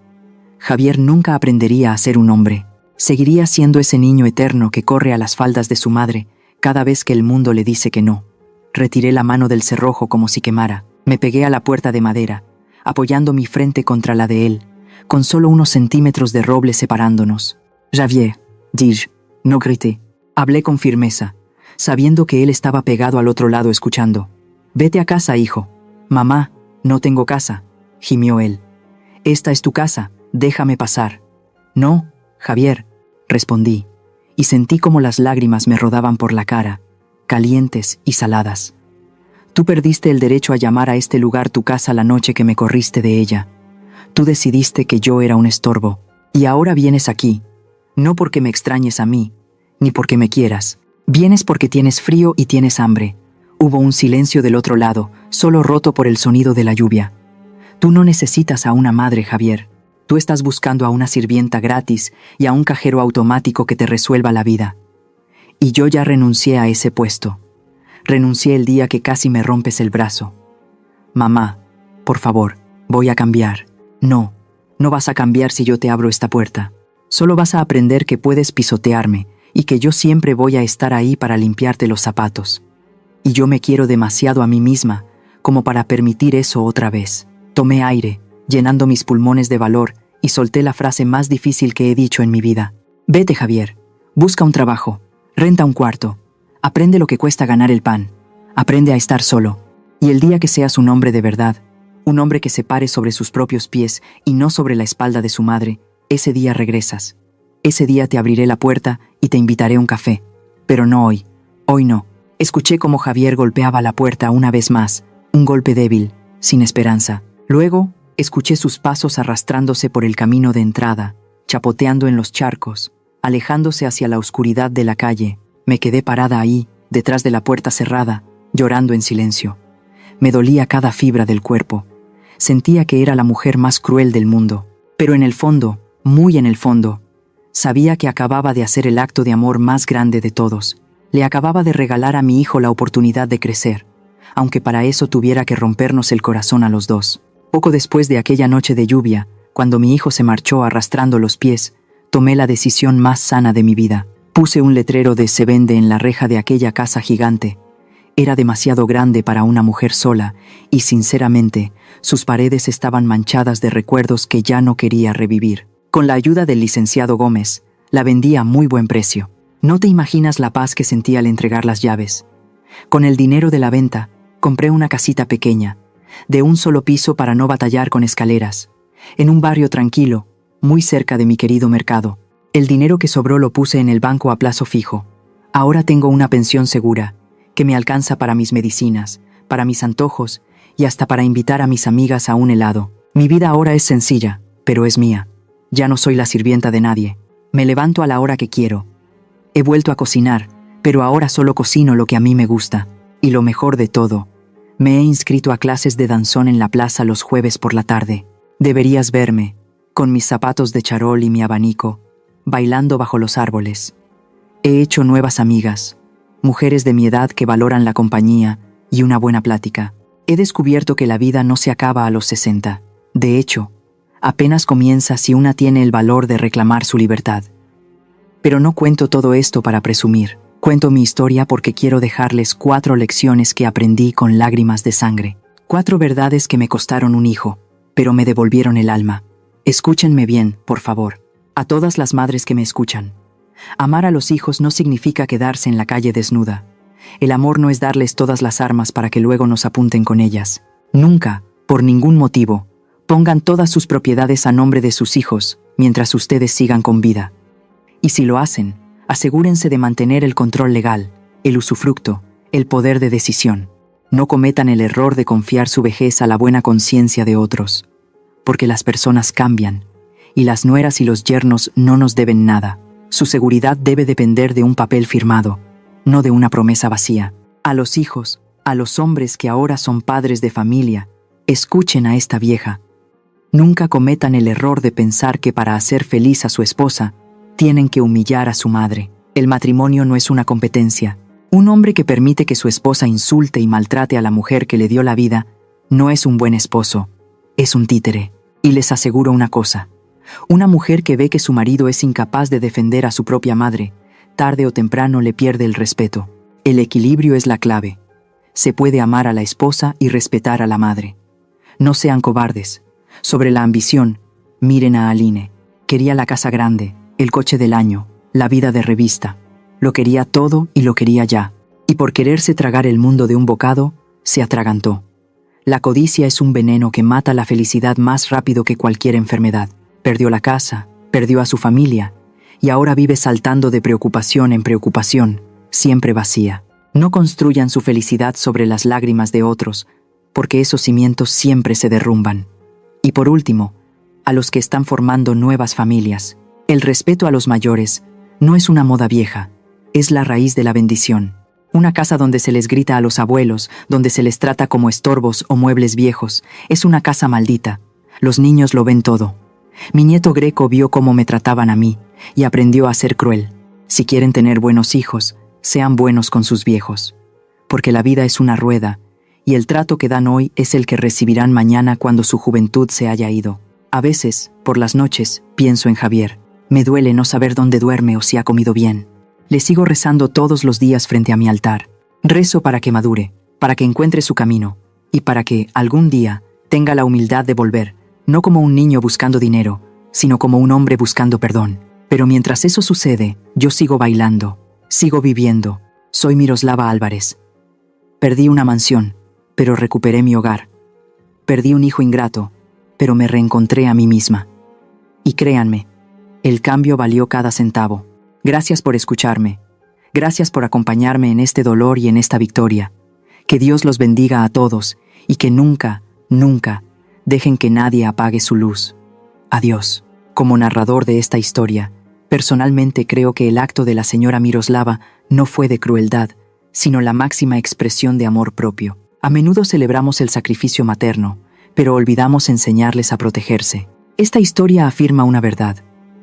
Javier nunca aprendería a ser un hombre. Seguiría siendo ese niño eterno que corre a las faldas de su madre cada vez que el mundo le dice que no. Retiré la mano del cerrojo como si quemara. Me pegué a la puerta de madera, apoyando mi frente contra la de él, con solo unos centímetros de roble separándonos. «Javier», dije, no grité. Hablé con firmeza, sabiendo que él estaba pegado al otro lado escuchando. «Vete a casa, hijo». «Mamá, no tengo casa», gimió él. «Esta es tu casa, déjame pasar». «No, Javier», respondí, y sentí como las lágrimas me rodaban por la cara, calientes y saladas. «Tú perdiste el derecho a llamar a este lugar tu casa la noche que me corriste de ella. Tú decidiste que yo era un estorbo, y ahora vienes aquí, no porque me extrañes a mí, ni porque me quieras. Vienes porque tienes frío y tienes hambre». Hubo un silencio del otro lado, solo roto por el sonido de la lluvia. «Tú no necesitas a una madre, Javier. Tú estás buscando a una sirvienta gratis y a un cajero automático que te resuelva la vida. Y yo ya renuncié a ese puesto. Renuncié el día que casi me rompes el brazo. Mamá, por favor, voy a cambiar». «No, no vas a cambiar si yo te abro esta puerta. Solo vas a aprender que puedes pisotearme y que yo siempre voy a estar ahí para limpiarte los zapatos. Y yo me quiero demasiado a mí misma como para permitir eso otra vez». Tomé aire, llenando mis pulmones de valor, y solté la frase más difícil que he dicho en mi vida. «Vete, Javier. Busca un trabajo. Renta un cuarto. Aprende lo que cuesta ganar el pan. Aprende a estar solo. Y el día que seas un hombre de verdad, un hombre que se pare sobre sus propios pies y no sobre la espalda de su madre, ese día regresas. Ese día te abriré la puerta y te invitaré a un café. Pero no hoy. Hoy no». Escuché cómo Javier golpeaba la puerta una vez más, un golpe débil, sin esperanza. Luego, escuché sus pasos arrastrándose por el camino de entrada, chapoteando en los charcos, alejándose hacia la oscuridad de la calle. Me quedé parada ahí, detrás de la puerta cerrada, llorando en silencio. Me dolía cada fibra del cuerpo. Sentía que era la mujer más cruel del mundo. Pero en el fondo, muy en el fondo, sabía que acababa de hacer el acto de amor más grande de todos. Le acababa de regalar a mi hijo la oportunidad de crecer, aunque para eso tuviera que rompernos el corazón a los dos. Poco después de aquella noche de lluvia, cuando mi hijo se marchó arrastrando los pies, tomé la decisión más sana de mi vida. Puse un letrero de «Se vende» en la reja de aquella casa gigante. Era demasiado grande para una mujer sola y, sinceramente, sus paredes estaban manchadas de recuerdos que ya no quería revivir. Con la ayuda del licenciado Gómez, la vendí a muy buen precio. No te imaginas la paz que sentí al entregar las llaves. Con el dinero de la venta, compré una casita pequeña, de un solo piso para no batallar con escaleras, en un barrio tranquilo, muy cerca de mi querido mercado. El dinero que sobró lo puse en el banco a plazo fijo. Ahora tengo una pensión segura, que me alcanza para mis medicinas, para mis antojos y hasta para invitar a mis amigas a un helado. Mi vida ahora es sencilla, pero es mía. Ya no soy la sirvienta de nadie. Me levanto a la hora que quiero. He vuelto a cocinar, pero ahora solo cocino lo que a mí me gusta. Y lo mejor de todo, me he inscrito a clases de danzón en la plaza los jueves por la tarde. Deberías verme, con mis zapatos de charol y mi abanico, bailando bajo los árboles. He hecho nuevas amigas, mujeres de mi edad que valoran la compañía y una buena plática. He descubierto que la vida no se acaba a los 60. De hecho, apenas comienza si una tiene el valor de reclamar su libertad. Pero no cuento todo esto para presumir. Cuento mi historia porque quiero dejarles 4 lecciones que aprendí con lágrimas de sangre. 4 verdades que me costaron un hijo, pero me devolvieron el alma. Escúchenme bien, por favor. A todas las madres que me escuchan. Amar a los hijos no significa quedarse en la calle desnuda. El amor no es darles todas las armas para que luego nos apunten con ellas. Nunca, por ningún motivo, pongan todas sus propiedades a nombre de sus hijos mientras ustedes sigan con vida. Y si lo hacen, asegúrense de mantener el control legal, el usufructo, el poder de decisión. No cometan el error de confiar su vejez a la buena conciencia de otros, porque las personas cambian, y las nueras y los yernos no nos deben nada. Su seguridad debe depender de un papel firmado, no de una promesa vacía. A los hijos, a los hombres que ahora son padres de familia, escuchen a esta vieja. Nunca cometan el error de pensar que para hacer feliz a su esposa, tienen que humillar a su madre. El matrimonio no es una competencia. Un hombre que permite que su esposa insulte y maltrate a la mujer que le dio la vida, no es un buen esposo, es un títere. Y les aseguro una cosa. Una mujer que ve que su marido es incapaz de defender a su propia madre, tarde o temprano le pierde el respeto. El equilibrio es la clave. Se puede amar a la esposa y respetar a la madre. No sean cobardes. Sobre la ambición, miren a Aline. Quería la casa grande, el coche del año, la vida de revista. Lo quería todo y lo quería ya. Y por quererse tragar el mundo de un bocado, se atragantó. La codicia es un veneno que mata la felicidad más rápido que cualquier enfermedad. Perdió la casa, perdió a su familia, y ahora vive saltando de preocupación en preocupación, siempre vacía. No construyan su felicidad sobre las lágrimas de otros, porque esos cimientos siempre se derrumban. Y por último, a los que están formando nuevas familias, el respeto a los mayores no es una moda vieja, es la raíz de la bendición. Una casa donde se les grita a los abuelos, donde se les trata como estorbos o muebles viejos, es una casa maldita. Los niños lo ven todo. Mi nieto Greco vio cómo me trataban a mí y aprendió a ser cruel. Si quieren tener buenos hijos, sean buenos con sus viejos. Porque la vida es una rueda, y el trato que dan hoy es el que recibirán mañana cuando su juventud se haya ido. A veces, por las noches, pienso en Javier. Me duele no saber dónde duerme o si ha comido bien. Le sigo rezando todos los días frente a mi altar. Rezo para que madure, para que encuentre su camino, y para que, algún día, tenga la humildad de volver, no como un niño buscando dinero, sino como un hombre buscando perdón. Pero mientras eso sucede, yo sigo bailando, sigo viviendo. Soy Miroslava Álvarez. Perdí una mansión, pero recuperé mi hogar. Perdí un hijo ingrato, pero me reencontré a mí misma. Y créanme, el cambio valió cada centavo. Gracias por escucharme. Gracias por acompañarme en este dolor y en esta victoria. Que Dios los bendiga a todos y que nunca, nunca dejen que nadie apague su luz. Adiós. Como narrador de esta historia, personalmente creo que el acto de la señora Miroslava no fue de crueldad, sino la máxima expresión de amor propio. A menudo celebramos el sacrificio materno, pero olvidamos enseñarles a protegerse. Esta historia afirma una verdad.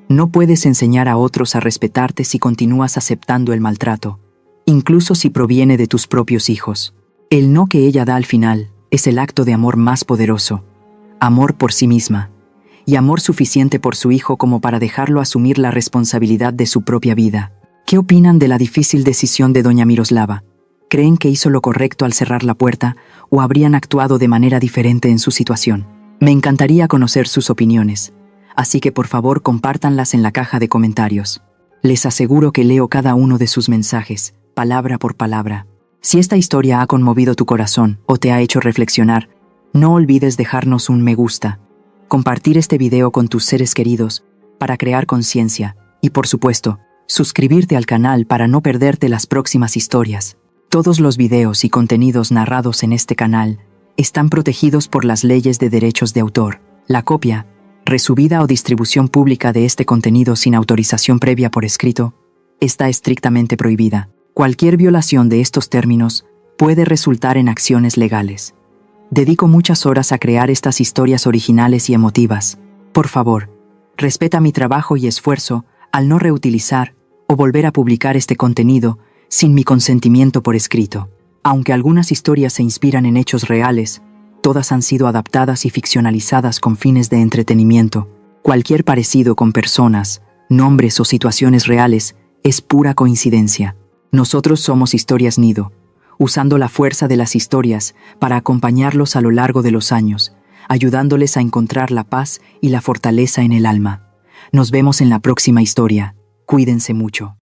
No puedes enseñar a otros a respetarte si continúas aceptando el maltrato, incluso si proviene de tus propios hijos. El no que ella da al final es el acto de amor más poderoso. Amor por sí misma, y amor suficiente por su hijo como para dejarlo asumir la responsabilidad de su propia vida. ¿Qué opinan de la difícil decisión de doña Miroslava? ¿Creen que hizo lo correcto al cerrar la puerta o habrían actuado de manera diferente en su situación? Me encantaría conocer sus opiniones, así que por favor compártanlas en la caja de comentarios. Les aseguro que leo cada uno de sus mensajes, palabra por palabra. Si esta historia ha conmovido tu corazón o te ha hecho reflexionar, no olvides dejarnos un me gusta, compartir este video con tus seres queridos para crear conciencia y, por supuesto, suscribirte al canal para no perderte las próximas historias. Todos los videos y contenidos narrados en este canal están protegidos por las leyes de derechos de autor. La copia, resubida o distribución pública de este contenido sin autorización previa por escrito está estrictamente prohibida. Cualquier violación de estos términos puede resultar en acciones legales. Dedico muchas horas a crear estas historias originales y emotivas. Por favor, respeta mi trabajo y esfuerzo al no reutilizar o volver a publicar este contenido sin mi consentimiento por escrito. Aunque algunas historias se inspiran en hechos reales, todas han sido adaptadas y ficcionalizadas con fines de entretenimiento. Cualquier parecido con personas, nombres o situaciones reales es pura coincidencia. Nosotros somos Historias Nido, usando la fuerza de las historias para acompañarlos a lo largo de los años, ayudándoles a encontrar la paz y la fortaleza en el alma. Nos vemos en la próxima historia. Cuídense mucho.